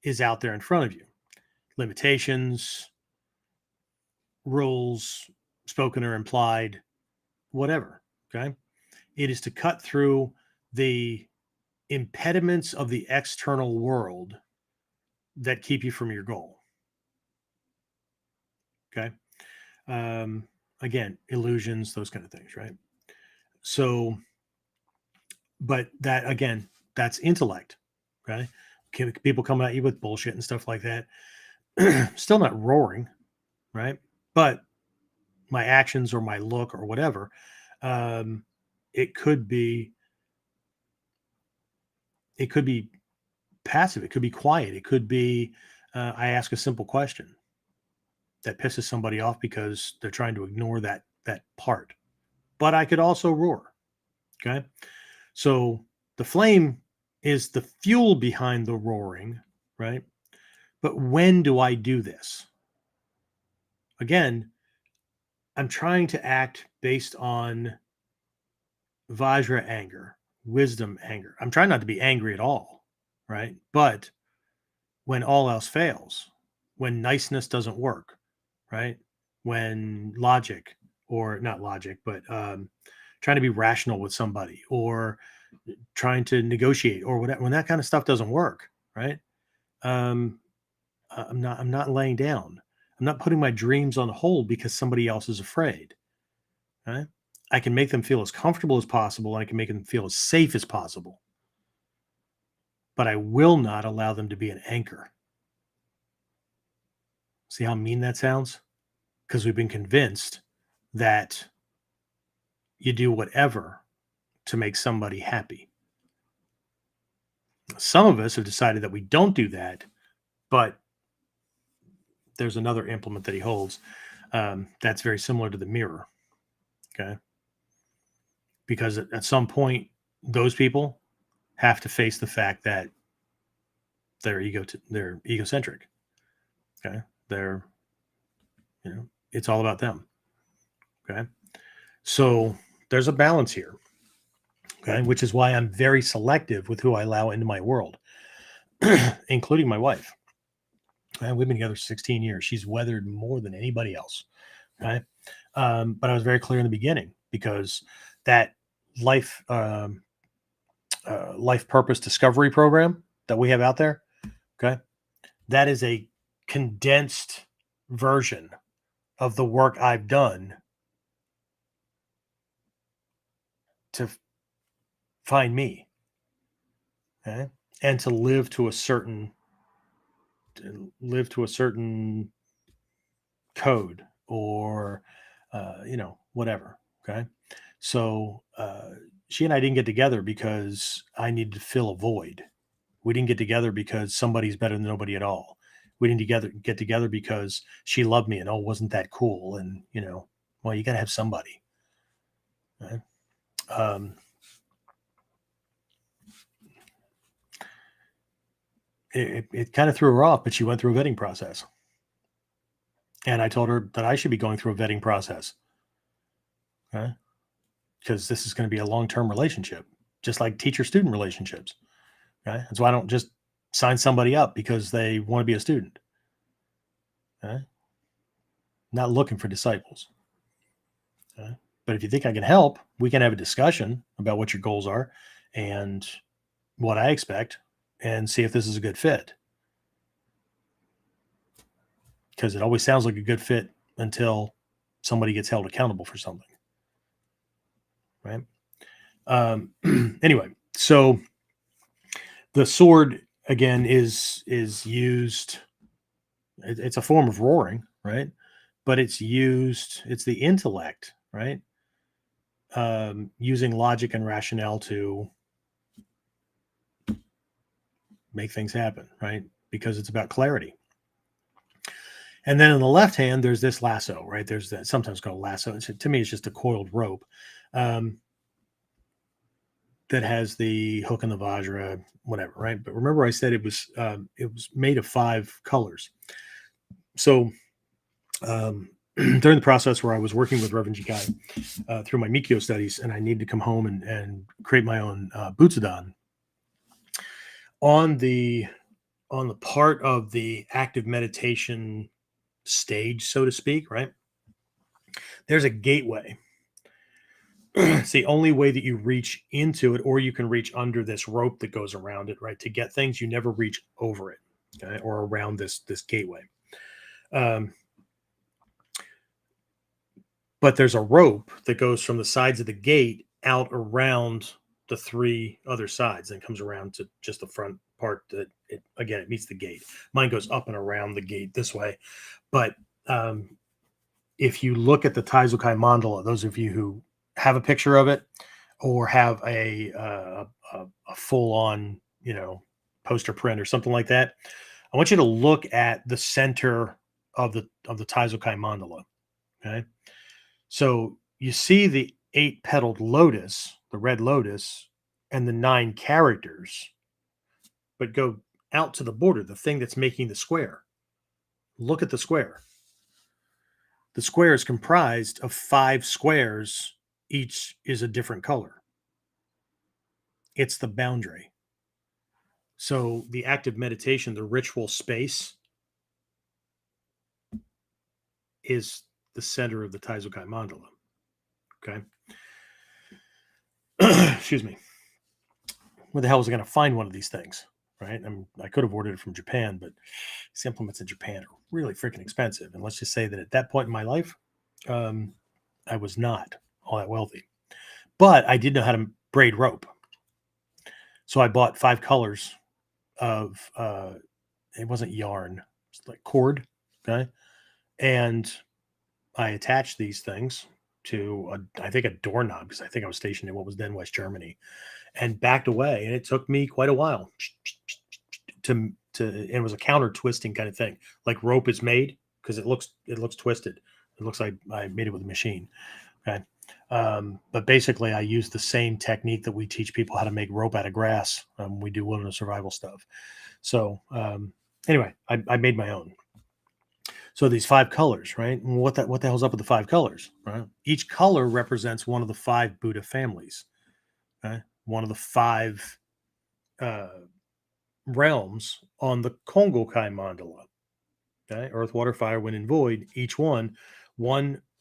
is out there in front of you. Limitations, rules, spoken or implied, whatever. Okay. It is to cut through the impediments of the external world that keep you from your goal. Okay. Again, illusions, those kind of things, right? So, but that again, that's intellect. Okay. People coming at you with bullshit and stuff like that. Still not roaring, right? But my actions or my look or whatever, it could be passive. It could be quiet. It could be I ask a simple question that pisses somebody off because they're trying to ignore that part. But I could also roar. Okay, so the flame is the fuel behind the roaring, right? But when do I do this? Again, I'm trying to act based on Vajra anger, wisdom anger. I'm trying not to be angry at all, right? But when all else fails, when niceness doesn't work, right? When logic, or not logic, but trying to be rational with somebody or trying to negotiate or whatever, when that kind of stuff doesn't work, right? I'm not laying down. I'm not putting my dreams on hold because somebody else is afraid. Right? I can make them feel as comfortable as possible, and I can make them feel as safe as possible. but I will not allow them to be an anchor. See how mean that sounds? Because we've been convinced that you do whatever to make somebody happy. Some of us have decided that we don't do that, but there's another implement that he holds that's very similar to the mirror. Okay. Because at some point, those people have to face the fact that they're egocentric. Okay. They're, it's all about them. Okay. So there's a balance here. Okay. Which is why I'm very selective with who I allow into my world, including my wife. We've been together 16 years. She's weathered more than anybody else. Okay. But I was very clear in the beginning, because that life purpose discovery program that we have out there, okay, that is a condensed version of the work I've done to find me, okay, and to live to a certain code, or whatever. Okay. So she and I didn't get together because I needed to fill a void. We didn't get together because somebody's better than nobody at all. We didn't get together because she loved me and, oh, wasn't that cool? And, well, you got to have somebody. Right? It kind of threw her off, but she went through a vetting process. And I told her that I should be going through a vetting process. Okay? Because this is going to be a long-term relationship, just like teacher-student relationships. Okay? That's why I don't just sign somebody up because they want to be a student. Okay? Not looking for disciples. Okay? But if you think I can help, we can have a discussion about what your goals are and what I expect, and see if this is a good fit. Because it always sounds like a good fit until somebody gets held accountable for something. Right? Anyway, so the sword, again, is used. It's a form of roaring, right? But it's the intellect, right? Using logic and rationale to make things happen, right? Because it's about clarity. And then on the left hand, there's this lasso, right? There's that, sometimes called lasso. To me, it's just a coiled rope that has the hook and the vajra, whatever, right? But remember, I said it was made of 5 colors. So during the process where I was working with Reverend Jikai through my mikkyo studies, and I needed to come home and create my own butsudan, on the part of the active meditation stage, so to speak, right? There's a gateway. It's the only way that you reach into it, or you can reach under this rope that goes around it, right? To get things, you never reach over it, okay? Or around this gateway. But there's a rope that goes from the sides of the gate out around the 3 other sides and comes around to just the front part that it meets the gate. Mine goes up and around the gate this way. But if you look at the Taizokai mandala, those of you who have a picture of it or have a full-on, poster print or something like that, I want you to look at the center of the Taizokai mandala. Okay. So you see the 8-petaled lotus, the red lotus, and the 9 characters, but go out to the border, the thing that's making the square. Look at the square. The square is comprised of 5 squares. Each is a different color. It's the boundary. So the active meditation, the ritual space, is the center of the Taizokai mandala. Okay. Excuse me. Where the hell was I going to find one of these things? Right. I could have ordered it from Japan, but these implements in Japan are really freaking expensive. And let's just say that at that point in my life, I was not all that wealthy, but I did know how to braid rope. So I bought 5 colors of it wasn't yarn, it's like cord. Okay. And I attached these things to I think a doorknob, because I think I was stationed in what was then West Germany, and backed away. And it took me quite a while and it was a counter twisting kind of thing, like rope is made, because it looks twisted. It looks like I made it with a machine. Okay. But basically, I use the same technique that we teach people how to make rope out of grass. We do wilderness survival stuff. So anyway, I made my own. So these 5 colors, right? And what the hell's up with the 5 colors? Right? Each color represents one of the 5 Buddha families. Okay? One of the 5 uh, realms on the Kongokai mandala. Okay? Earth, water, fire, wind, and void. Each one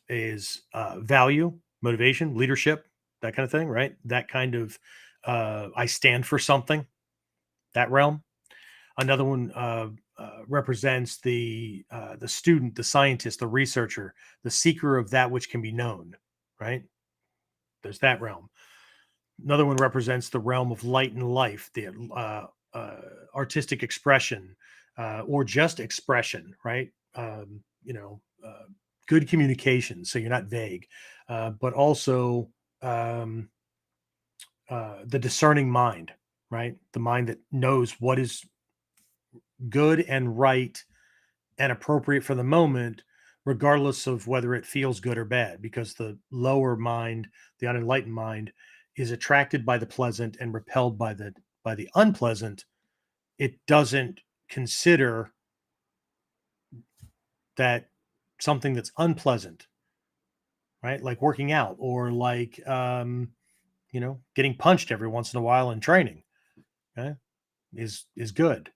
is value, motivation, leadership, that kind of thing, right? That kind of I stand for something. That realm. Another one represents the student, the scientist, the researcher, the seeker of that which can be known. Right? There's that realm. Another one represents the realm of light and life, the artistic expression, or just expression. Right? You know, good communication, so you're not vague, but also the discerning mind. Right? The mind that knows what is good and right and appropriate for the moment, regardless of whether it feels good or bad, because the lower mind, the unenlightened mind, is attracted by the pleasant and repelled by the unpleasant. It doesn't consider that something that's unpleasant, right? Like working out, or like getting punched every once in a while in training, okay, is good.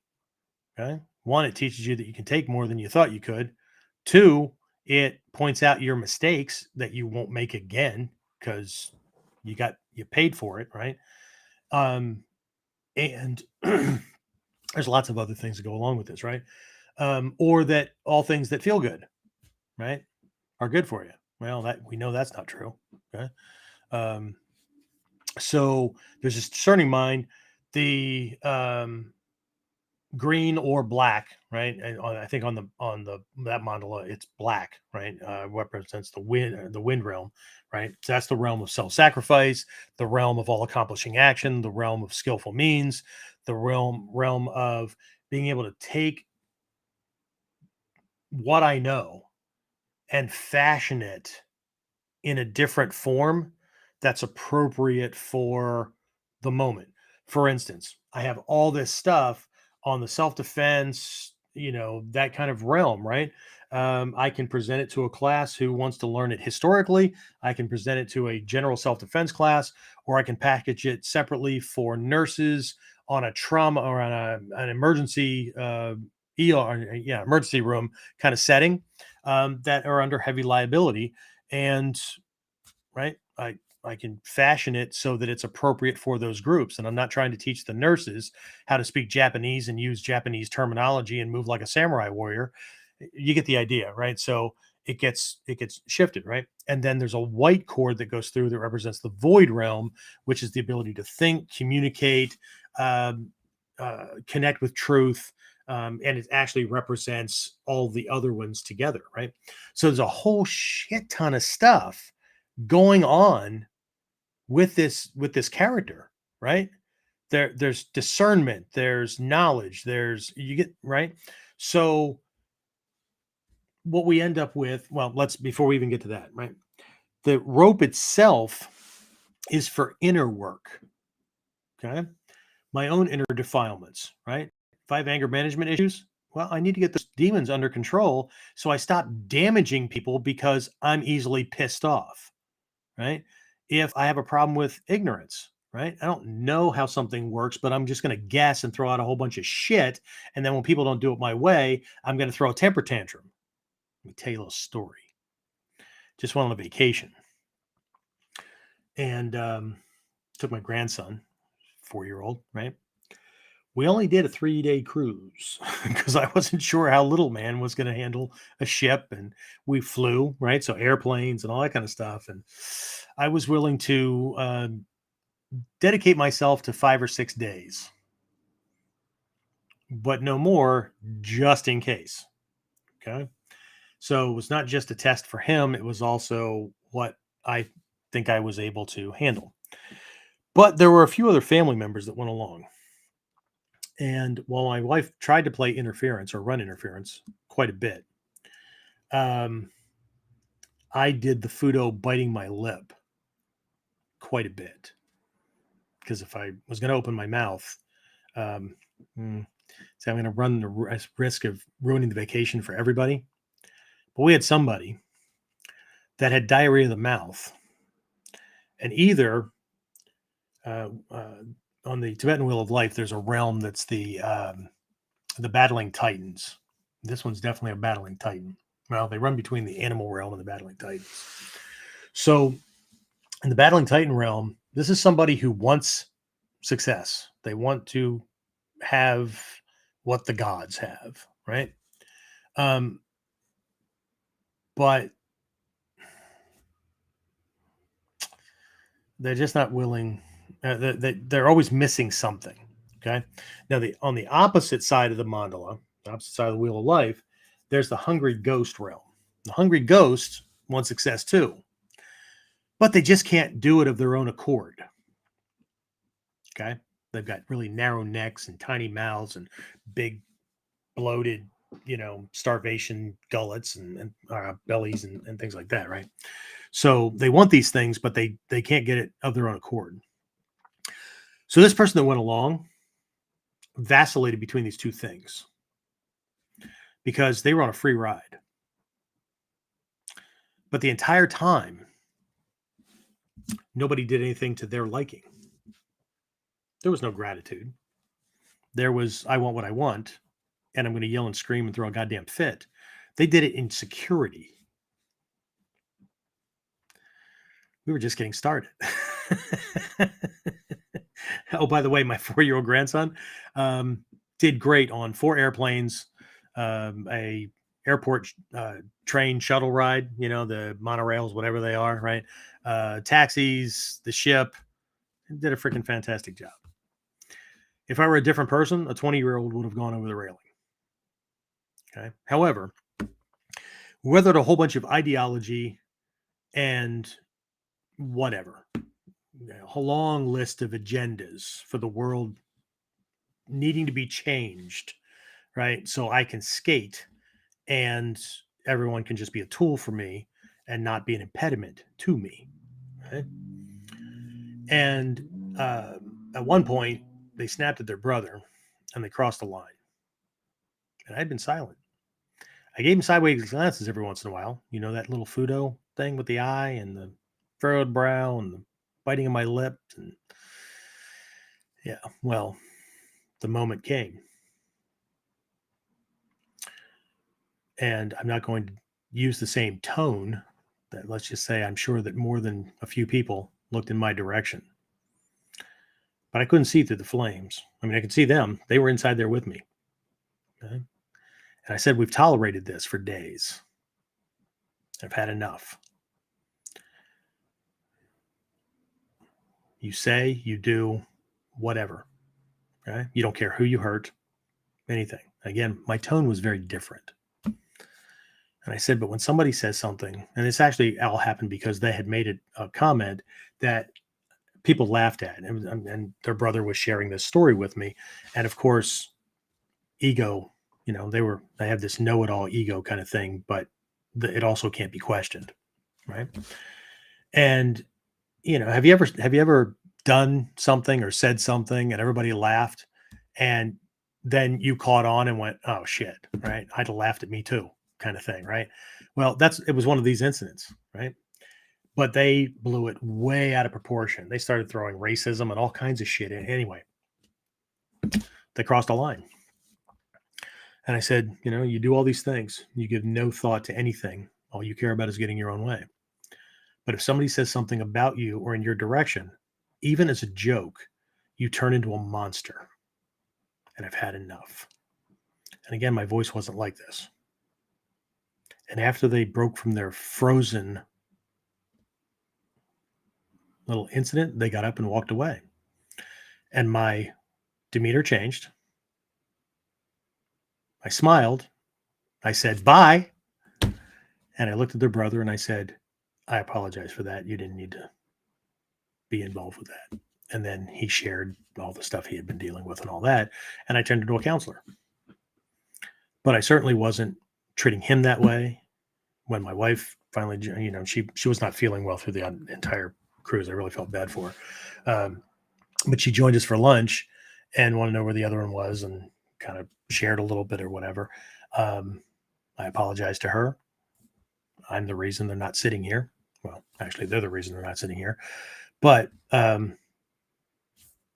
Okay. One, it teaches you that you can take more than you thought you could. 2, it points out your mistakes that you won't make again, because you paid for it, right? And there's lots of other things that go along with this, right? Or that all things that feel good, right, are good for you. Well, that we know that's not true. Okay. Um, so there's this discerning mind. The green or black, right? And I think on the that mandala, it's black, right? Represents the wind realm, right? So that's the realm of self-sacrifice, the realm of all accomplishing action, the realm of skillful means, the realm of being able to take what I know and fashion it in a different form that's appropriate for the moment. For instance, I have all this stuff on the self defense, that kind of realm, right? I can present it to a class who wants to learn it historically. I can present it to a general self defense class, or I can package it separately for nurses on a trauma or on an emergency emergency room kind of setting, that are under heavy liability. And right, I can fashion it so that it's appropriate for those groups. And I'm not trying to teach the nurses how to speak Japanese and use Japanese terminology and move like a samurai warrior. You get the idea, right? So it gets shifted, right? And then there's a white cord that goes through that represents the void realm, which is the ability to think, communicate, um, connect with truth. And it actually represents all the other ones together, right? So there's a whole shit ton of stuff going on with this character, right? There's discernment, there's knowledge, there's you get right. So what we end up with, well, let's before we even get to that, right? The rope itself is for inner work. Okay. My own inner defilements, right? If I have anger management issues, well, I need to get those demons under control so I stop damaging people because I'm easily pissed off, right? If I have a problem with ignorance, right? I don't know how something works, but I'm just going to guess and throw out a whole bunch of shit. And then when people don't do it my way, I'm going to throw a temper tantrum. Let me tell you a little story. Just went on a vacation and took my grandson, 4-year-old, right? We only did a 3-day cruise because I wasn't sure how little man was going to handle a ship. And we flew, right? So airplanes and all that kind of stuff. And I was willing to dedicate myself to 5 or 6 days. but no more, just in case. Okay. So it was not just a test for him, it was also what I think I was able to handle. But there were a few other family members that went along. And while my wife tried to play interference or run interference quite a bit, um, I did the Fudo biting my lip quite a bit. Because if I was going to open my mouth, um, so I'm going to run the risk of ruining the vacation for everybody. But we had somebody that had diarrhea of the mouth, and either on the Tibetan Wheel of Life, there's a realm that's the battling titans. This one's definitely a battling titan. Well, they run between the animal realm and the battling titans. So, in the battling titan realm, this is somebody who wants success. They want to have what the gods have, right? But they're just not willing. They're always missing something. Okay. Now, on the opposite side of the mandala, the opposite side of the wheel of life, there's the hungry ghost realm. The hungry ghost want success too, but they just can't do it of their own accord. Okay. They've got really narrow necks and tiny mouths and big, bloated, starvation gullets and bellies and things like that. Right. So they want these things, but they can't get it of their own accord. So this person that went along vacillated between these two things because they were on a free ride. But the entire time, nobody did anything to their liking. There was no gratitude. There was, I want what I want, and I'm going to yell and scream and throw a goddamn fit. They did it in security. We were just getting started. Oh, by the way, my 4-year-old grandson did great on 4 airplanes, a airport train shuttle ride, the monorails, whatever they are, right? Taxis, the ship. Did a freaking fantastic job. If I were a different person, a 20-year-old would have gone over the railing. Okay. However, weathered a whole bunch of ideology and whatever, a long list of agendas for the world needing to be changed, right? So I can skate and everyone can just be a tool for me and not be an impediment to me. Right? And at one point, they snapped at their brother and they crossed the line. And I'd been silent. I gave him sideways glances every once in a while. That little Fudo thing with the eye and the furrowed brow and the biting of my lip. And yeah, well, the moment came. And I'm not going to use the same tone that, let's just say, I'm sure that more than a few people looked in my direction. But I couldn't see through the flames. I mean, I could see them. They were inside there with me. Okay? And I said, we've tolerated this for days. I've had enough. You say, you do, whatever. Okay? You don't care who you hurt, anything. Again, my tone was very different. And I said, but when somebody says something, and this actually all happened because they had made a comment that people laughed at, and their brother was sharing this story with me. And of course, ego, they have this know-it-all ego kind of thing, but it also can't be questioned. Right. And, have you ever done something or said something and everybody laughed and then you caught on and went, oh shit. Right. I'd have laughed at me too, kind of thing. Right. Well, it was one of these incidents. Right. But they blew it way out of proportion. They started throwing racism and all kinds of shit in. Anyway, they crossed a line. And I said, you do all these things. You give no thought to anything. All you care about is getting your own way. But if somebody says something about you or in your direction, even as a joke, you turn into a monster. And I've had enough. And again, my voice wasn't like this. And after they broke from their frozen little incident, they got up and walked away. And my demeanor changed. I smiled. I said, bye. And I looked at their brother and I said, I apologize for that. You didn't need to be involved with that. And then he shared all the stuff he had been dealing with and all that. And I turned into a counselor. But I certainly wasn't treating him that way. When my wife finally, she was not feeling well through the entire cruise. I really felt bad for her. But she joined us for lunch and wanted to know where the other one was and kind of shared a little bit or whatever. I apologized to her. I'm the reason they're not sitting here. Well, actually, they're the reason they're not sitting here. But,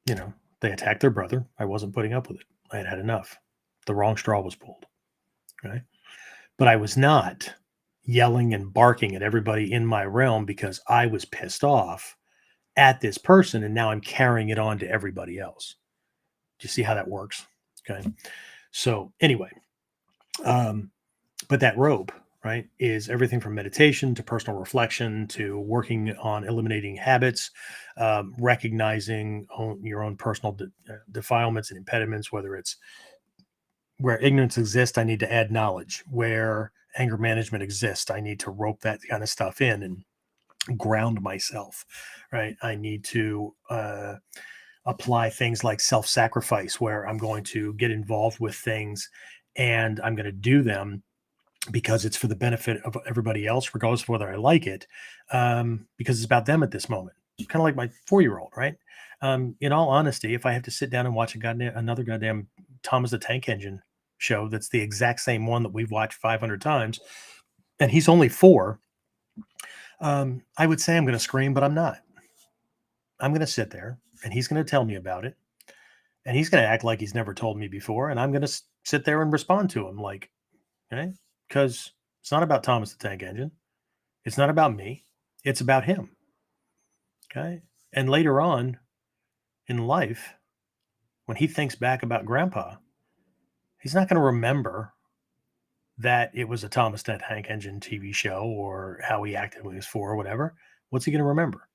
they attacked their brother. I wasn't putting up with it. I had had enough. The wrong straw was pulled. Okay. But I was not yelling and barking at everybody in my realm because I was pissed off at this person. And now I'm carrying it on to everybody else. Do you see how that works? Okay. So anyway, but that rope, right, is everything from meditation to personal reflection to working on eliminating habits, recognizing your own personal defilements and impediments, whether it's where ignorance exists, I need to add knowledge. Where anger management exists, I need to rope that kind of stuff in and ground myself, right? I need to apply things like self-sacrifice, where I'm going to get involved with things and I'm going to do them because it's for the benefit of everybody else, regardless of whether I like it, because it's about them at this moment. Kind of like my 4-year-old, right? In all honesty, if I have to sit down and watch another goddamn Thomas the Tank Engine show that's the exact same one that we've watched 500 times, and he's only 4, I would say I'm going to scream, but I'm not. I'm going to sit there, and he's going to tell me about it, and he's going to act like he's never told me before, and I'm going to sit there and respond to him like, okay, because it's not about Thomas the Tank Engine. It's not about me. It's about him. Okay. And later on in life, when he thinks back about grandpa, he's not going to remember that it was a Thomas the Tank Engine TV show or how he acted when he was 4 or whatever. What's he going to remember?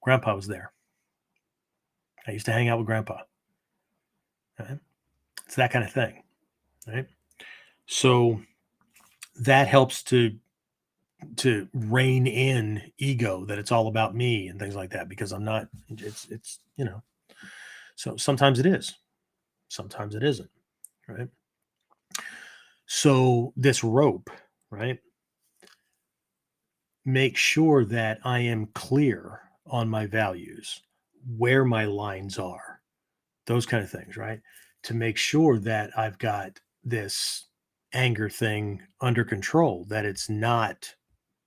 Grandpa was there. I used to hang out with grandpa. Right? It's that kind of thing. Right. So that helps to rein in ego, that it's all about me and things like that, because I'm not, it's, so sometimes it is, sometimes it isn't. Right. So this rope, right, make sure that I am clear on my values, where my lines are, those kind of things, right? To make sure that I've got this anger thing under control, that it's not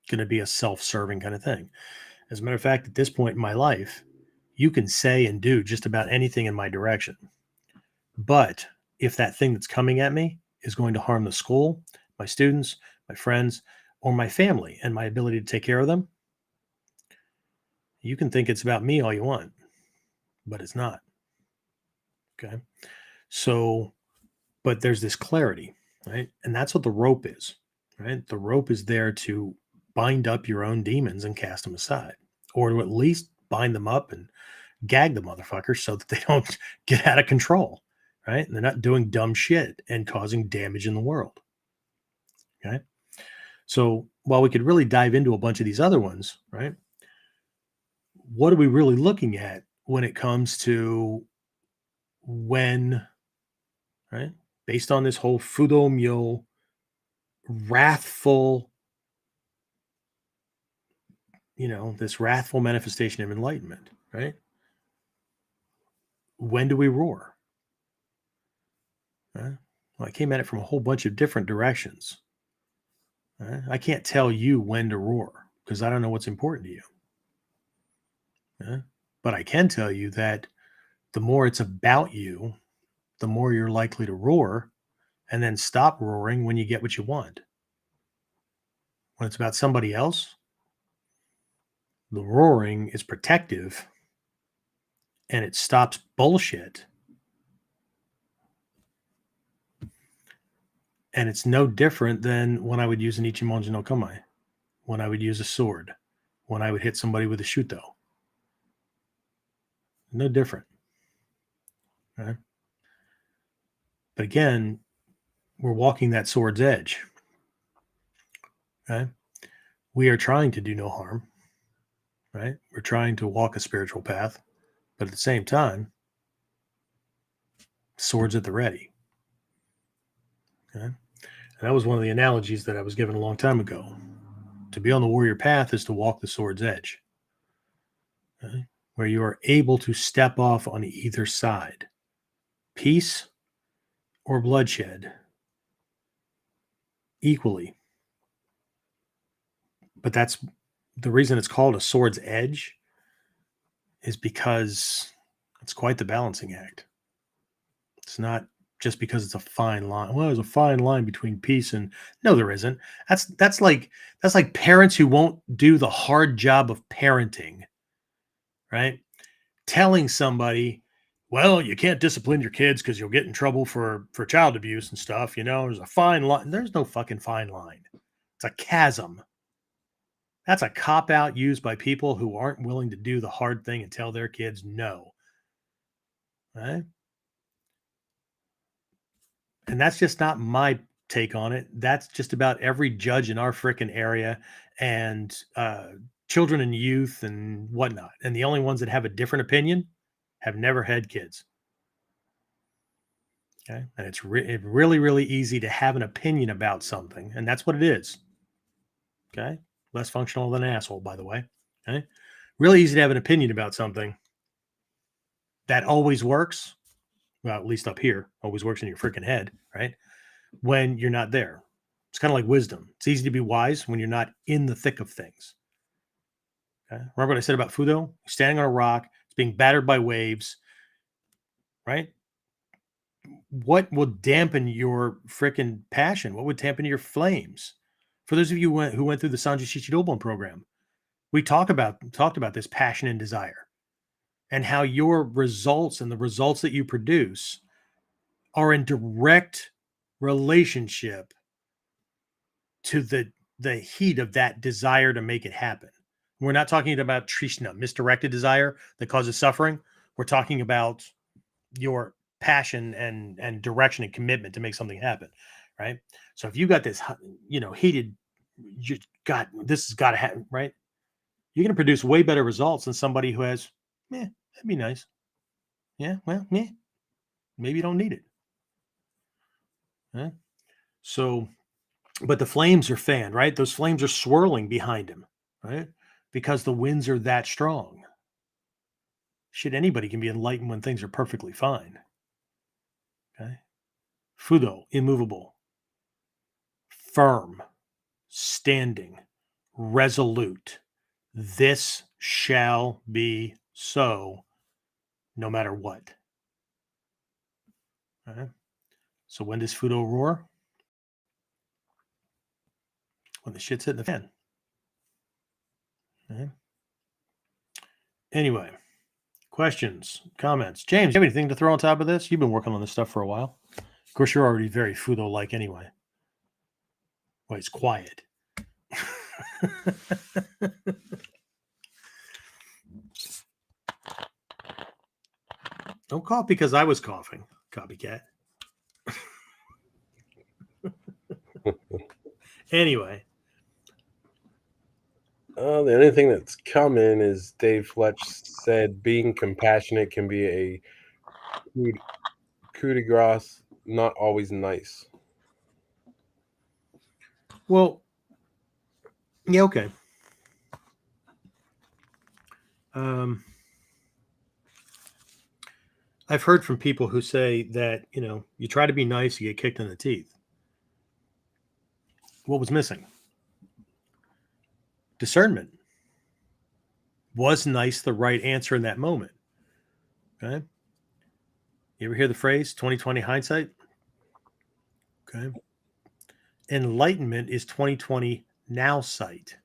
going to be a self-serving kind of thing. As a matter of fact, at this point in my life, you can say and do just about anything in my direction. But if that thing that's coming at me is going to harm the school, my students, my friends, or my family and my ability to take care of them, you can think it's about me all you want, but it's not. Okay. So, but there's this clarity, right? And that's what the rope is, right? The rope is there to bind up your own demons and cast them aside, or to at least bind them up and gag the motherfuckers so that they don't get out of control, right? And they're not doing dumb shit and causing damage in the world. Okay. So while we could really dive into a bunch of these other ones, right? What are we really looking at when it comes to when, right? Based on this whole Fudo-Myo wrathful, this wrathful manifestation of enlightenment, right? When do we roar? Right? Well, I came at it from a whole bunch of different directions. Right? I can't tell you when to roar because I don't know what's important to you. Right? But I can tell you that the more it's about you, the more you're likely to roar, and then stop roaring when you get what you want. When it's about somebody else, the roaring is protective and it stops bullshit. And it's no different than when I would use an Ichimonji no Kamae, when I would use a sword, when I would hit somebody with a shuto. No different. Right? But again, we're walking that sword's edge. Okay. We are trying to do no harm, right? We're trying to walk a spiritual path, but at the same time, swords at the ready. Okay. And that was one of the analogies that I was given a long time ago. To be on the warrior path is to walk the sword's edge, okay? Where you are able to step off on either side, peace or bloodshed, equally. But that's the reason it's called a sword's edge, is because it's quite the balancing act. It's not just because it's a fine line. Well, there's a fine line between peace and no, there isn't. That's like parents who won't do the hard job of parenting, right? Telling somebody, well, you can't discipline your kids because you'll get in trouble for child abuse and stuff. You know, there's a fine line. There's no fucking fine line. It's a chasm. That's a cop out used by people who aren't willing to do the hard thing and tell their kids no. Right? And that's just not my take on it. That's just about every judge in our freaking area and children and youth and whatnot. And the only ones that have a different opinion have never had kids. Okay. And it's really, really easy to have an opinion about something. And that's what it is. Okay. Less functional than an asshole, by the way. Okay. Really easy to have an opinion about something that always works. Well, at least up here, always works in your freaking head, right? When you're not there. It's kind of like wisdom. It's easy to be wise when you're not in the thick of things. Okay. Remember what I said about Fudo? Standing on a rock, it's being battered by waves, right? What will dampen your freaking passion? What would dampen your flames? For those of you who went through the Sanji Shichidobon program, we talked about this passion and desire, and how your results and the results that you produce are in direct relationship to the heat of that desire to make it happen. We're not talking about Trishna, misdirected desire that causes suffering. We're talking about your passion and direction and commitment to make something happen, right? So if you got this, heated, this has got to happen, right? You're going to produce way better results than somebody who has, that'd be nice. Yeah, well, maybe you don't need it. Huh? So, but the flames are fanned, right? Those flames are swirling behind him, right? Because the winds are that strong. Shit, anybody can be enlightened when things are perfectly fine. Okay. Fudo, immovable, firm, standing, resolute. This shall be so, no matter what. Okay. So when does Fudo roar? When the shit's hitting the fan. Okay. Anyway, questions, comments. James, you have anything to throw on top of this? You've been working on this stuff for a while. Of course, you're already very Fudo-like anyway. Well, it's quiet. Don't cough because I was coughing, copycat. Anyway. The only thing that's coming is Dave Fletch said being compassionate can be a coup de grace, not always nice. Well, yeah, okay. I've heard from people who say that, you try to be nice, you get kicked in the teeth. What was missing? Discernment. Was nice the right answer in that moment? Okay. You ever hear the phrase 2020 hindsight? Okay. Enlightenment is 2020 now sight.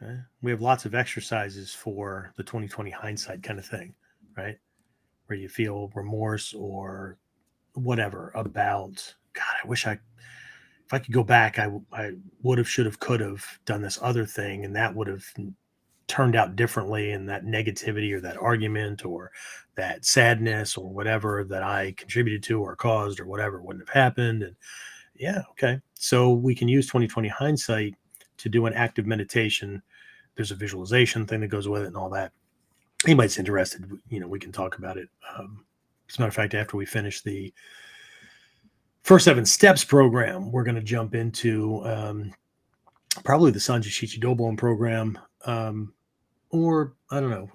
Okay. We have lots of exercises for the 2020 hindsight kind of thing, right? Where you feel remorse or whatever about, God, I wish if I could go back, I would have, should have, could have done this other thing, and that would have turned out differently, and that negativity or that argument or that sadness or whatever that I contributed to or caused or whatever wouldn't have happened. And yeah, okay. So we can use 2020 hindsight to do an active meditation. There's a visualization thing that goes with it and all that. Anybody's interested, we can talk about it. As a matter of fact, after we finish the first 7 steps program, we're going to jump into probably the Sanji Shichi program. Or I don't know.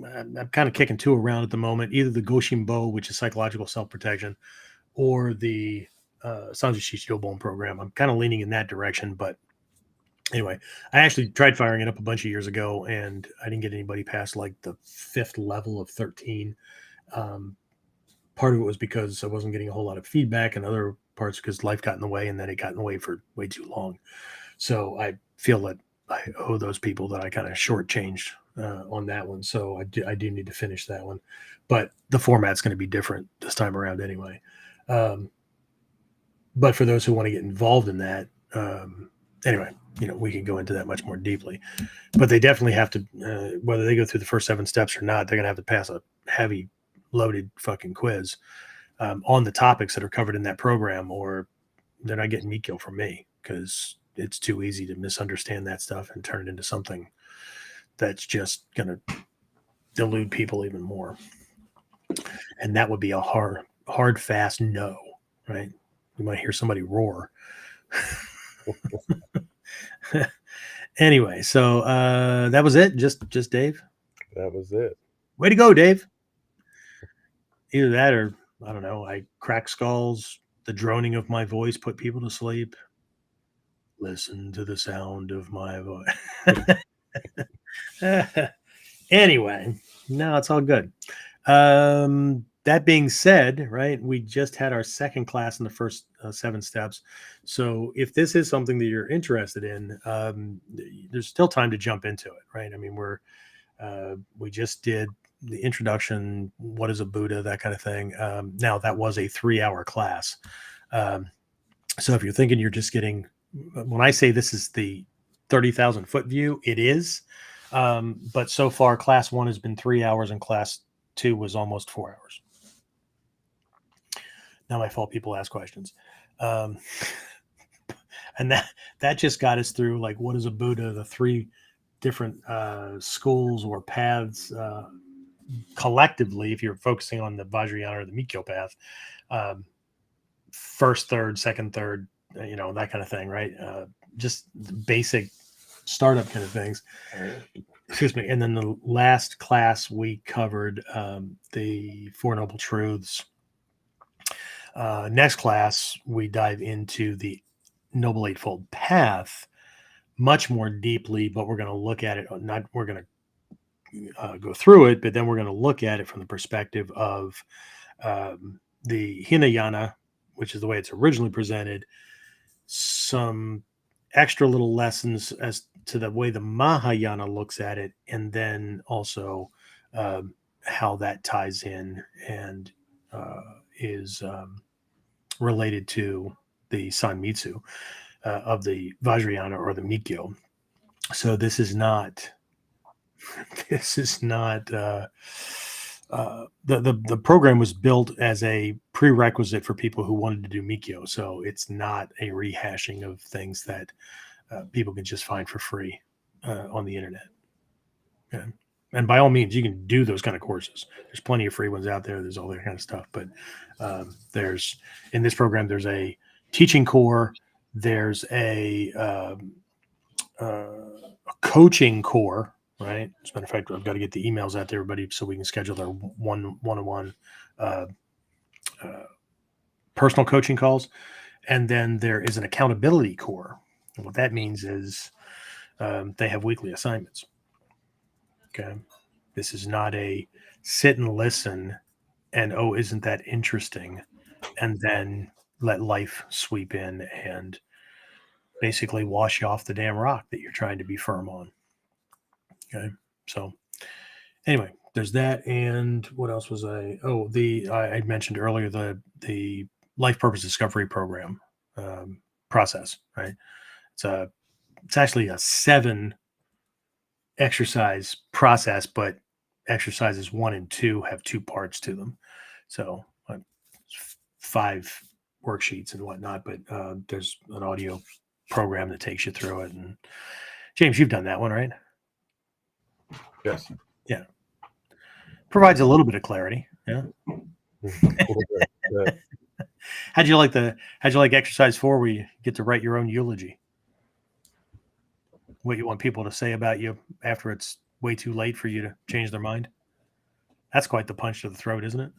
I'm kind of kicking 2 around at the moment, either the Goshinbo, which is psychological self-protection, or the Sanji Shichi program. I'm kind of leaning in that direction, but anyway, I actually tried firing it up a bunch of years ago, and I didn't get anybody past like the 5th level of 13. Part of it was because I wasn't getting a whole lot of feedback, and other parts because life got in the way, and then it got in the way for way too long. So I feel that I owe those people that I kind of shortchanged on that one. So I do need to finish that one, but the format's going to be different this time around anyway. But for those who want to get involved in that, anyway, we can go into that much more deeply. But they definitely have to, whether they go through the first 7 steps or not, they're going to have to pass a heavy loaded fucking quiz on the topics that are covered in that program, or they're not getting mikkyo from me, because it's too easy to misunderstand that stuff and turn it into something that's just going to delude people even more. And that would be a hard, fast no, right? You might hear somebody roar. Anyway, so that was it. Just Dave. That was it. Way to go, Dave. Either that or, I don't know, I crack skulls, the droning of my voice put people to sleep. Listen to the sound of my voice. Anyway, no, it's all good. That being said, right, we just had our second class in the first 7 steps. So if this is something that you're interested in, there's still time to jump into it, right? I mean, we just did the introduction, what is a Buddha, that kind of thing. Now that was a 3-hour class. So if you're thinking you're just getting, when I say this is the 30,000 foot view, it is. But so far, class 1 has been 3 hours and class 2 was almost 4 hours. Not my fault. People ask questions. And that just got us through, like, what is a Buddha, the 3 different schools or paths collectively, if you're focusing on the Vajrayana or the Mikkyo path, first, third, second, third, that kind of thing, right? Just basic startup kind of things. Excuse me. And then the last class we covered the 4 Noble Truths. Next class, we dive into the Noble Eightfold Path much more deeply, but we're going to look at it. We're going to go through it, but then we're going to look at it from the perspective of the Hinayana, which is the way it's originally presented, some extra little lessons as to the way the Mahayana looks at it, and then also how that ties in and is related to the Sanmitsu of the Vajrayana or the Mikkyo. So this is not the program was built as a prerequisite for people who wanted to do Mikkyo. So it's not a rehashing of things that people can just find for free on the internet. Okay. And by all means, you can do those kind of courses. There's plenty of free ones out there. There's all that kind of stuff. But there's, in this program, there's a teaching core. There's a coaching core, right? As a matter of fact, I've got to get the emails out to everybody so we can schedule their one-on-one personal coaching calls. And then there is an accountability core. And what that means is they have weekly assignments. Okay. This is not a sit and listen and, oh, isn't that interesting? And then let life sweep in and basically wash you off the damn rock that you're trying to be firm on. Okay. So anyway, there's that. And what else was I mentioned earlier, the life purpose discovery program process, right? It's actually a 7 exercise process, but exercises 1 and 2 have 2 parts to them. So 5 worksheets and whatnot, but there's an audio program that takes you through it. And James, you've done that one, right? Yes. Yeah. Provides a little bit of clarity. Yeah. Yeah. How'd you like exercise 4 where you get to write your own eulogy? What you want people to say about you after it's way too late for you to change their mind? That's quite the punch to the throat, isn't it?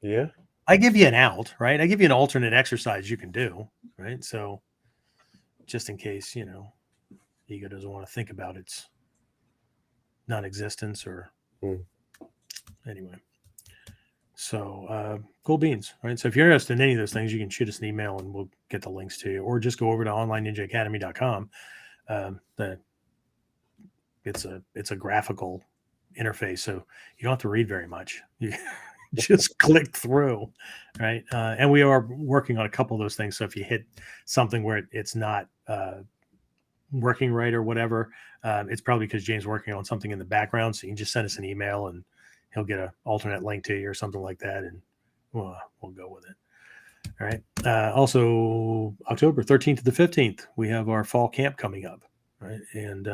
Yeah. I give you an out, right? I give you an alternate exercise you can do, right? So just in case, ego doesn't want to think about its non-existence or anyway. So cool beans, right? So if you're interested in any of those things, you can shoot us an email and we'll get the links to you, or just go over to onlineninjaacademy.com. It's a graphical interface, so you don't have to read very much. You just click through, right? And we are working on a couple of those things. So if you hit something where it's not working right or whatever, it's probably because James is working on something in the background. So you can just send us an email and he'll get an alternate link to you or something like that, and we'll go with it. All right. Also, October 13th to the 15th, we have our fall camp coming up, right? And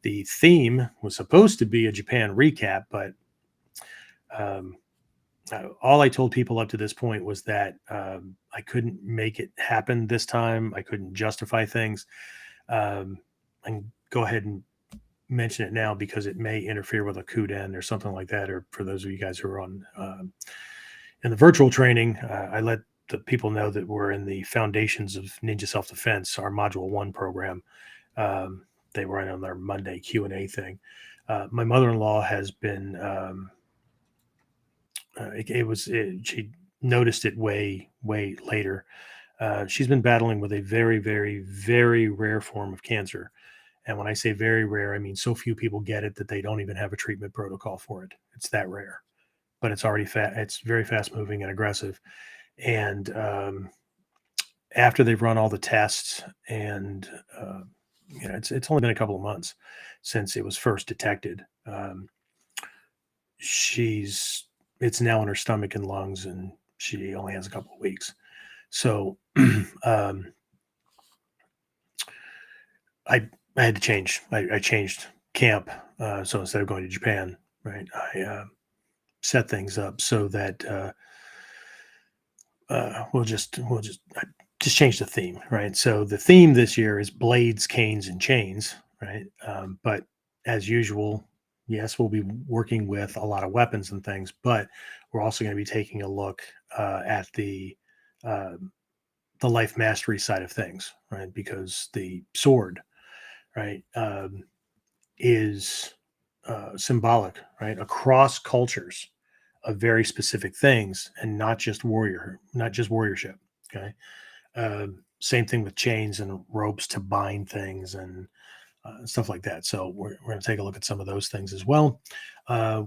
the theme was supposed to be a Japan recap, but all I told people up to this point was that I couldn't make it happen this time. I couldn't justify things. And go ahead and mention it now because it may interfere with a Kuden or something like that. Or for those of you guys who are on in the virtual training, I let the people know that we're in the Foundations of Ninja Self-Defense, our Module 1 program. They were on their Monday Q&A thing. My mother-in-law has been... she noticed it way later. She's been battling with a very, very, very rare form of cancer. And when I say very rare, I mean so few people get it that they don't even have a treatment protocol for it. It's that rare, but it's already it's very fast moving and aggressive. And after they've run all the tests and, it's only been a couple of months since it was first detected. It's now in her stomach and lungs, and she only has a couple of weeks. So I had to change. I changed camp. So instead of going to Japan, right, I set things up so that we'll just change the theme, right? So the theme this year is blades, canes, and chains, right? But as usual, yes, we'll be working with a lot of weapons and things, but we're also going to be taking a look at the life mastery side of things, right? Because the sword, right, is symbolic, right, across cultures of very specific things, and not just warriorship. Okay, same thing with chains and ropes to bind things and stuff like that. So we're going to take a look at some of those things as well.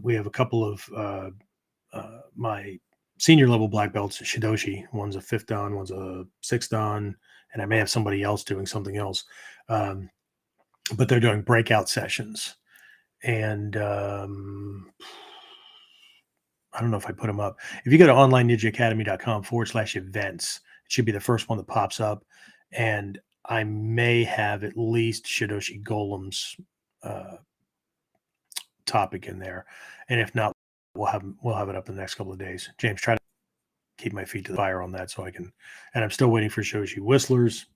We have a couple of my senior level black belts, Shidoshi. One's a 5th dan, one's a 6th dan, and I may have somebody else doing something else. But they're doing breakout sessions. And I don't know if I put them up. If you go to onlineninjaacademy.com/events, it should be the first one that pops up. And I may have at least Shidoshi Golem's topic in there. And if not, we'll have it up in the next couple of days. James, try to keep my feet to the fire on that so I can. And I'm still waiting for Shoshi Whistlers.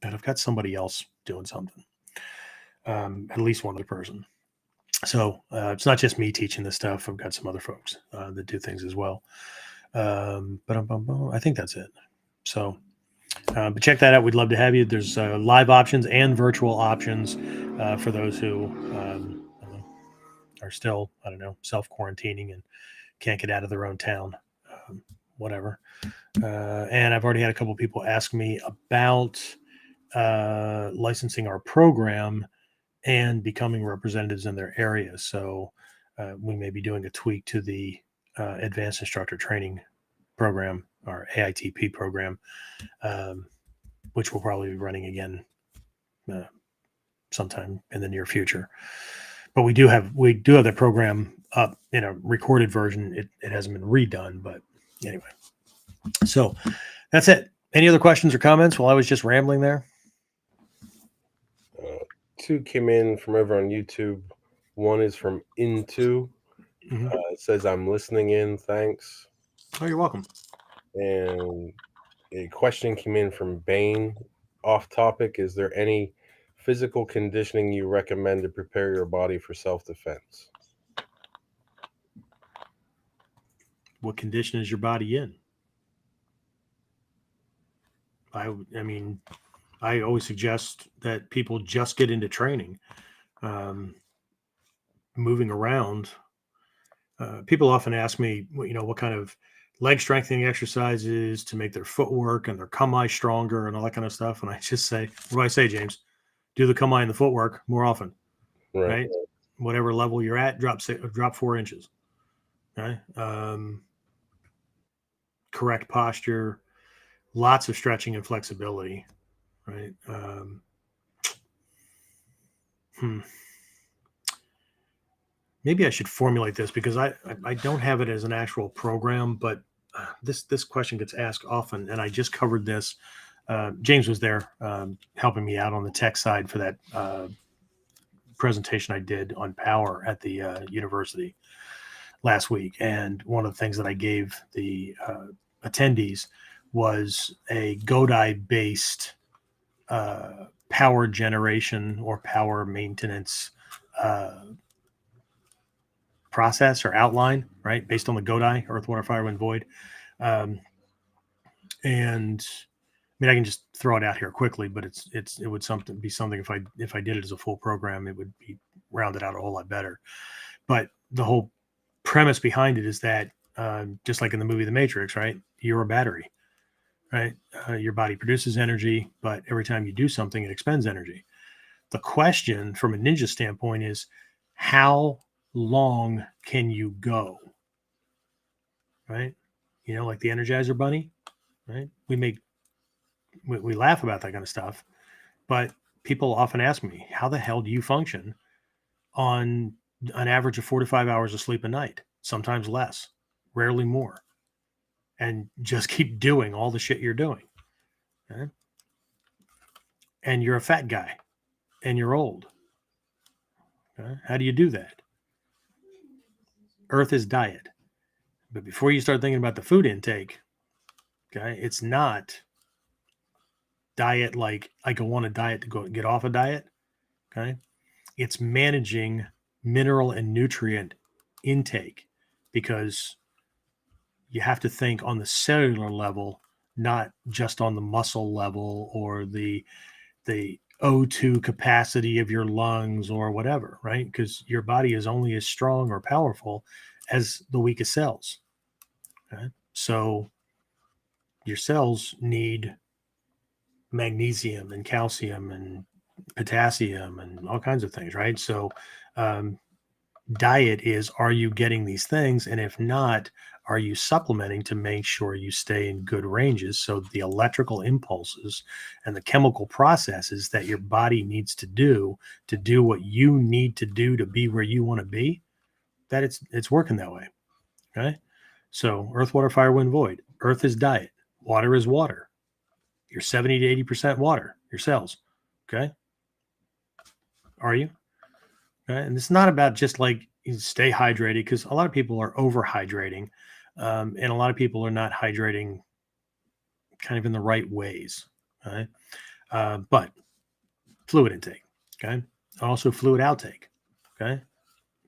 But I've got somebody else doing something. At least one other person. So it's not just me teaching this stuff. I've got some other folks that do things as well. But I think that's it. So, but check that out. We'd love to have you. There's live options and virtual options for those who are still, self-quarantining and can't get out of their own town, whatever. And I've already had a couple of people ask me about licensing our program and becoming representatives in their area. So we may be doing a tweak to the Advanced Instructor Training Program, or AITP program, which we'll probably be running again sometime in the near future. But we do have that program up in a recorded version. It hasn't been redone, but anyway. So that's it. Any other questions or comments while I was just rambling there? Two came in from over on YouTube. One is from Into. It says, I'm listening in. Thanks. Oh, you're welcome. And a question came in from Bane. Off topic, is there any physical conditioning you recommend to prepare your body for self-defense? What condition is your body in? I mean, I always suggest that people just get into training. Moving around. People often ask me, what kind of leg strengthening exercises to make their footwork and their kami stronger and all that kind of stuff. And I just say, what do I say, James? Do the kami and the footwork more often, right? Whatever level you're at, drop 4 inches. Okay. Correct posture, lots of stretching and flexibility, right? Maybe I should formulate this because I don't have it as an actual program, but this question gets asked often, and I just covered this. James was there helping me out on the tech side for that presentation I did on power at the university last week. And one of the things that I gave the attendees was a Godai-based power generation or power maintenance process or outline, right? Based on the Godai, Earth, Water, Fire, Wind, Void. And I mean, I can just throw it out here quickly, but it would be something if I did it as a full program, it would be rounded out a whole lot better. But the whole premise behind it is that just like in the movie The Matrix, right? You're a battery, right? Your body produces energy, but every time you do something, it expends energy. The question from a ninja standpoint is, how long can you go? Right? Like the Energizer Bunny, right? We laugh about that kind of stuff, but people often ask me, how the hell do you function on an average of 4 to 5 hours of sleep a night? Sometimes less, rarely more, and just keep doing all the shit you're doing. Okay? And you're a fat guy and you're old. Okay? How do you do that? Earth is diet. But before you start thinking about the food intake, okay, it's not diet like I go on a diet to go get off a diet. Okay. It's managing mineral and nutrient intake, because you have to think on the cellular level, not just on the muscle level or the O2 capacity of your lungs or whatever, right? Because your body is only as strong or powerful as the weakest cells. Okay? So your cells need magnesium and calcium and potassium and all kinds of things, right? So diet is, are you getting these things? And if not, are you supplementing to make sure you stay in good ranges? So the electrical impulses and the chemical processes that your body needs to do what you need to do to be where you want to be, that it's working that way. Okay. So earth, water, fire, wind, void. Earth is diet. Water is water. You're 70 to 80% water, your cells. Okay. Are you? Okay? And it's not about just like stay hydrated, because a lot of people are overhydrating. And a lot of people are not hydrating kind of in the right ways. Okay? But fluid intake. Okay. Also fluid outtake. Okay.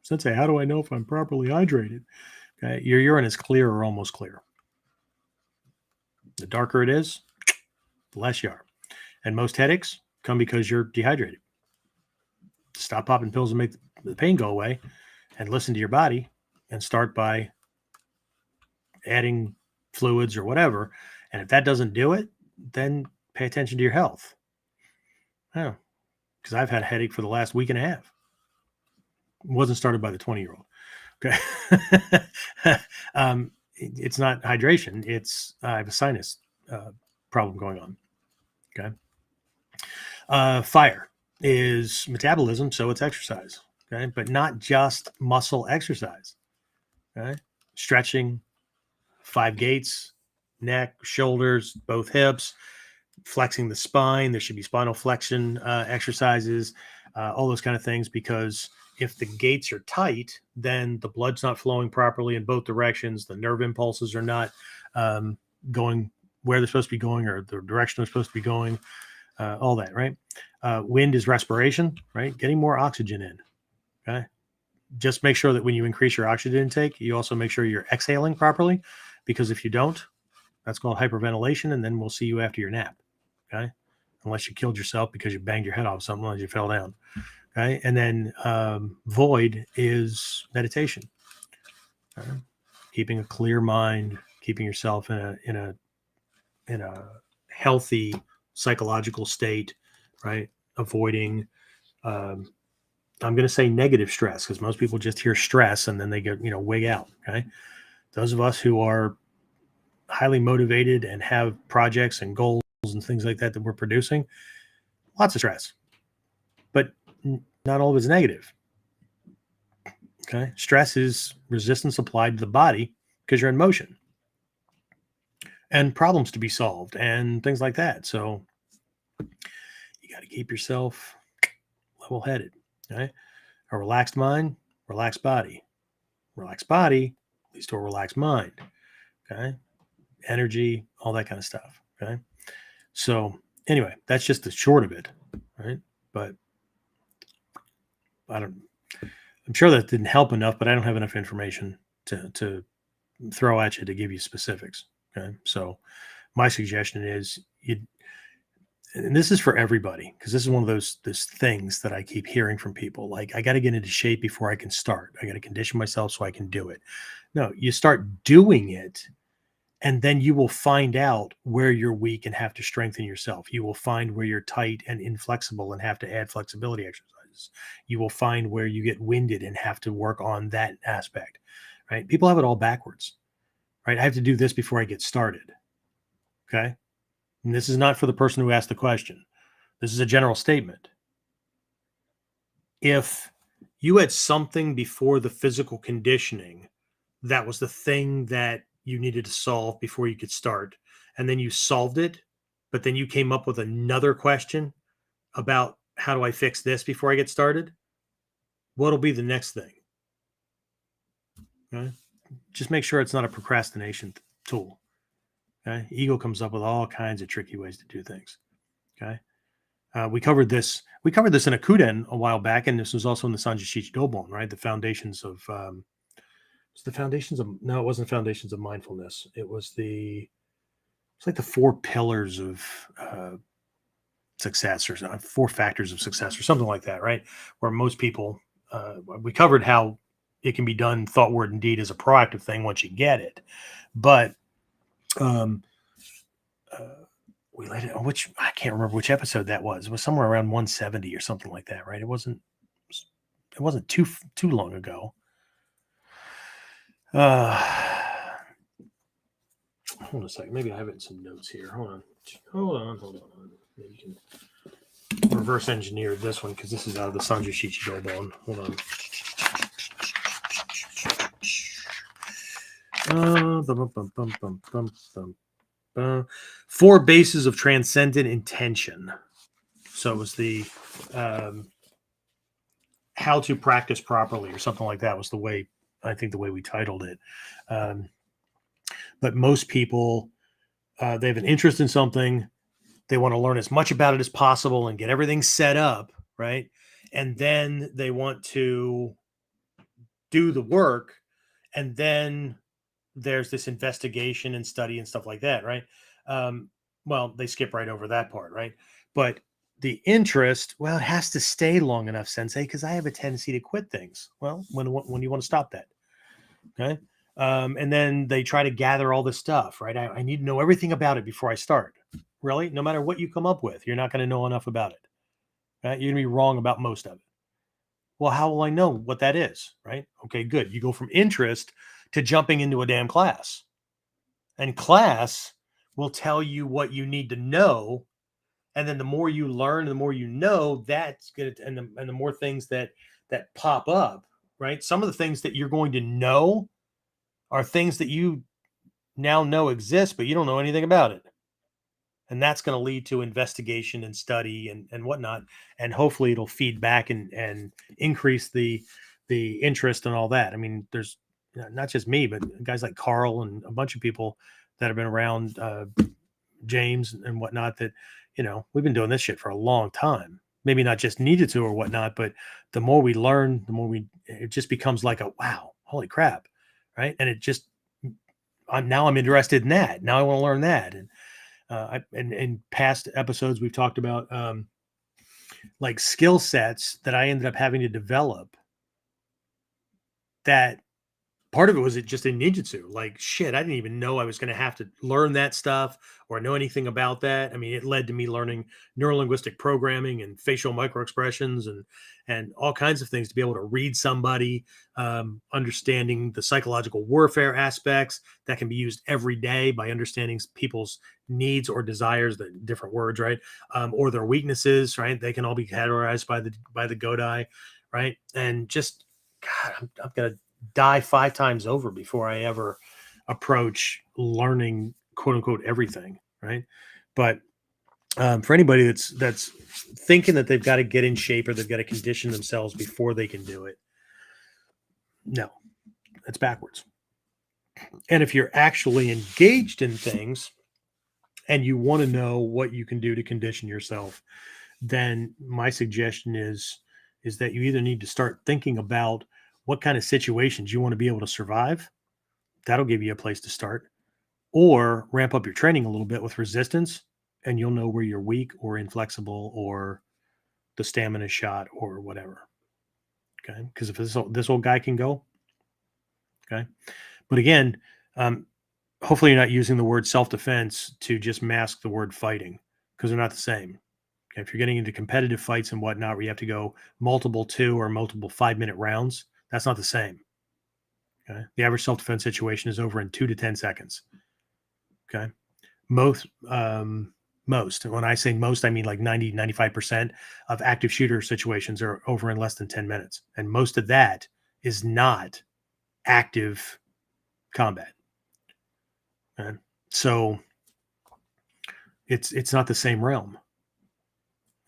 Sensei, how do I know if I'm properly hydrated? Okay. Your urine is clear or almost clear. The darker it is, the less you are. And most headaches come because you're dehydrated. Stop popping pills and make the pain go away, and listen to your body and start by adding fluids or whatever. And if that doesn't do it, then pay attention to your health. Oh, because I've had a headache for the last week and a half. It wasn't started by the 20-year-old. Okay. It's not hydration. It's I have a sinus problem going on. Okay. Fire. is metabolism, so it's exercise. Okay, but not just muscle exercise. Okay, stretching, 5 gates, neck, shoulders, both hips, flexing the spine. There should be spinal flexion exercises, all those kind of things, because if the gates are tight, then the blood's not flowing properly in both directions. The nerve impulses are not going where they're supposed to be going, or the direction they're supposed to be going, all that, right? Wind is respiration, right? Getting more oxygen in. Okay. Just make sure that when you increase your oxygen intake, you also make sure you're exhaling properly, because if you don't, that's called hyperventilation, and then we'll see you after your nap. Okay. Unless you killed yourself because you banged your head off something as you fell down. Okay. And then void is meditation. Okay? Keeping a clear mind, keeping yourself in a healthy psychological state, right? Avoiding I'm going to say negative stress, because most people just hear stress and then they get, wig out. Okay. Those of us who are highly motivated and have projects and goals and things like that we're producing, lots of stress, but not all of it's negative. Okay. Stress is resistance applied to the body because you're in motion and problems to be solved and things like that. So you got to keep yourself level headed. Okay. A relaxed mind, relaxed body. Relaxed body leads to a relaxed mind. Okay. Energy, all that kind of stuff. Okay. So anyway, that's just the short of it. Right. But I'm sure that didn't help enough, but I don't have enough information to throw at you to give you specifics. Okay. So my suggestion is and this is for everybody, because this is one of those things that I keep hearing from people. Like, I got to get into shape before I can start. I got to condition myself so I can do it. No, you start doing it, and then you will find out where you're weak and have to strengthen yourself. You will find where you're tight and inflexible and have to add flexibility exercises. You will find where you get winded and have to work on that aspect, right? People have it all backwards, right? I have to do this before I get started. Okay. And this is not for the person who asked the question. This is a general statement. If you had something before the physical conditioning that was the thing that you needed to solve before you could start, and then you solved it, but then you came up with another question about, how do I fix this before I get started? What'll be the next thing? Okay? Just make sure it's not a procrastination tool. Okay? Ego comes up with all kinds of tricky ways to do things. Okay. We covered this in a Kuden a while back, and this was also in the Sanjushichi Dobon, right? The foundations of no, it wasn't foundations of mindfulness. It's like the 4 pillars of success, or 4 factors of success, or something like that, right? Where most people, we covered how it can be done, thought, word, and deed, as a proactive thing once you get it. But we let it, which I can't remember which episode that was. It was somewhere around 170 or something like that, right? It wasn't too long ago. Hold on a second. Maybe I have it in some notes here. Hold on. Maybe you can reverse engineer this one, because this is out of the Sanjushichi Dobon. Hold on. 4 bases of transcendent intention. So it was the how to practice properly, or something like that, was the way we titled it. But most people, they have an interest in something. They want to learn as much about it as possible and get everything set up, right? And then they want to do the work, and then there's this investigation and study and stuff like that, right? Well, they skip right over that part, right? But the interest, well, it has to stay long enough, Sensei, because I have a tendency to quit things. Well, when you want to stop that, okay? And then they try to gather all this stuff, right? I need to know everything about it before I start. Really? No matter what you come up with, you're not going to know enough about it, right? You're going to be wrong about most of it. Well, how will I know what that is, right? Okay, good. You go from interest to jumping into a damn class. And class will tell you what you need to know And then the more you learn, the more you know, that's good. And the more things that pop up, right? Some of the things that you're going to know are things that you now know exist, but you don't know anything about it. And that's going to lead to investigation and study and whatnot. And hopefully it'll feed back and increase the interest and all that. I mean, there's not just me, but guys like Carl and a bunch of people that have been around, James and whatnot, that, we've been doing this shit for a long time. Maybe not just needed to or whatnot, but the more we learn, the more it just becomes like a, wow, holy crap. Right. And it just, I'm interested in that. Now I want to learn that. And, in past episodes, we've talked about like skill sets that I ended up having to develop. That part of it was just in ninjutsu. Like, shit, I didn't even know I was going to have to learn that stuff or know anything about that. I mean, it led to me learning neurolinguistic programming and facial microexpressions and all kinds of things to be able to read somebody, understanding the psychological warfare aspects that can be used every day by understanding people's needs or desires, the different words, right? Or their weaknesses, right? They can all be categorized by the Godai, right? And just, God, I'm going to die 5 times over before I ever approach learning quote unquote everything, right? But for anybody that's thinking that they've got to get in shape or they've got to condition themselves before they can do it, no, it's backwards. And if you're actually engaged in things and you want to know what you can do to condition yourself, then my suggestion is that you either need to start thinking about what kind of situations you want to be able to survive. That'll give you a place to start. Or ramp up your training a little bit with resistance, and you'll know where you're weak or inflexible or the stamina shot or whatever. Okay. Because if this old guy can go, okay. But again, hopefully you're not using the word self-defense to just mask the word fighting, because they're not the same. Okay. If you're getting into competitive fights and whatnot, where you have to go multiple 2 or multiple 5-minute rounds, that's not the same. Okay. The average self-defense situation is over in 2 to 10 seconds. Okay. Most, when I say most, I mean like 90-95% of active shooter situations are over in less than 10 minutes. And most of that is not active combat. Okay. So it's not the same realm.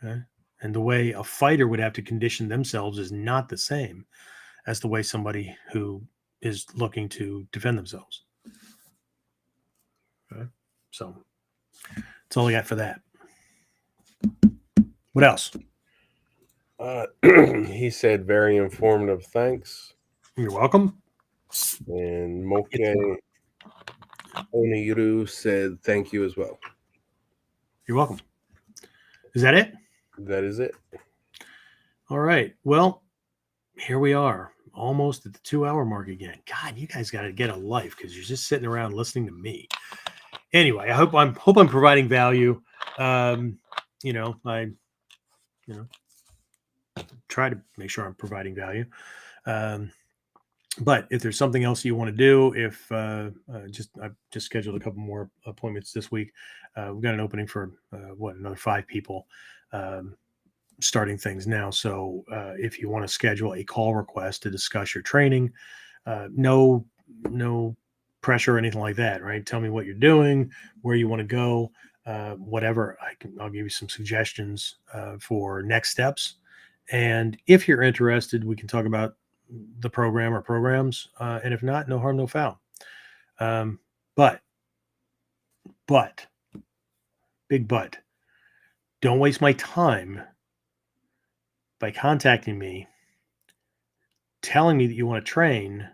Okay. And the way a fighter would have to condition themselves is not the same as the way somebody who is looking to defend themselves. Okay. So that's all I got for that. What else? He said, very informative. Thanks. You're welcome. And Moke Oniru said, thank you as well. You're welcome. Is that it? That is it. All right. Well, here we are, almost at the 2-hour mark again. God, you guys got to get a life because you're just sitting around listening to me. Anyway, I hope I'm providing value. I try to make sure I'm providing value. But if there's something else you want to do, I've just scheduled a couple more appointments this week. We've got an opening for another 5 people starting things now. So if you want to schedule a call request to discuss your training, no pressure or anything like that, right? Tell me what you're doing, where you want to go, whatever. I'll give you some suggestions for next steps. And if you're interested, we can talk about the program or programs. And if not, no harm, no foul. But, big but, don't waste my time by contacting me, telling me that you want to train,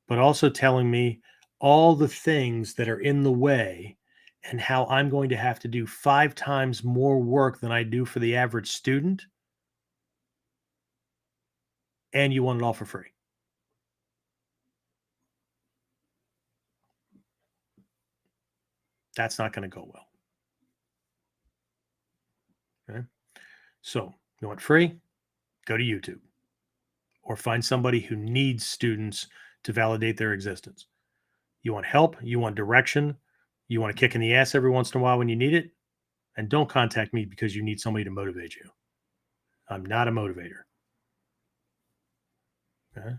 but also telling me all the things that are in the way and how I'm going to have to do 5 times more work than I do for the average student. And you want it all for free. That's not going to go well. Okay. So you want free? Go to YouTube or find somebody who needs students to validate their existence. You want help? You want direction? You want a kick in the ass every once in a while when you need it? And don't contact me because you need somebody to motivate you. I'm not a motivator. Okay?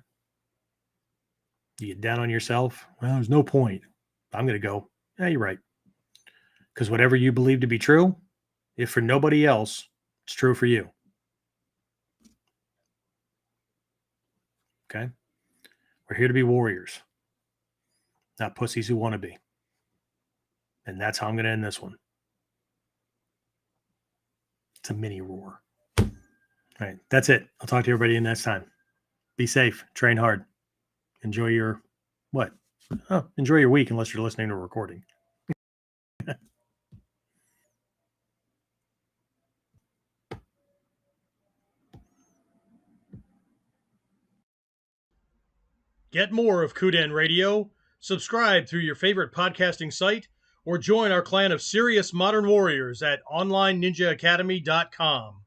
You get down on yourself. Well, there's no point. I'm going to go. Yeah, you're right. Because whatever you believe to be true, if for nobody else, it's true for you. Okay? We're here to be warriors, not pussies who want to be. And that's how I'm going to end this one. It's a mini roar. All right. That's it. I'll talk to everybody next time. Be safe. Train hard. Enjoy your what? Oh, enjoy your week unless you're listening to a recording. Get more of Kuden Radio, subscribe through your favorite podcasting site, or join our clan of serious modern warriors at onlineninjaacademy.com.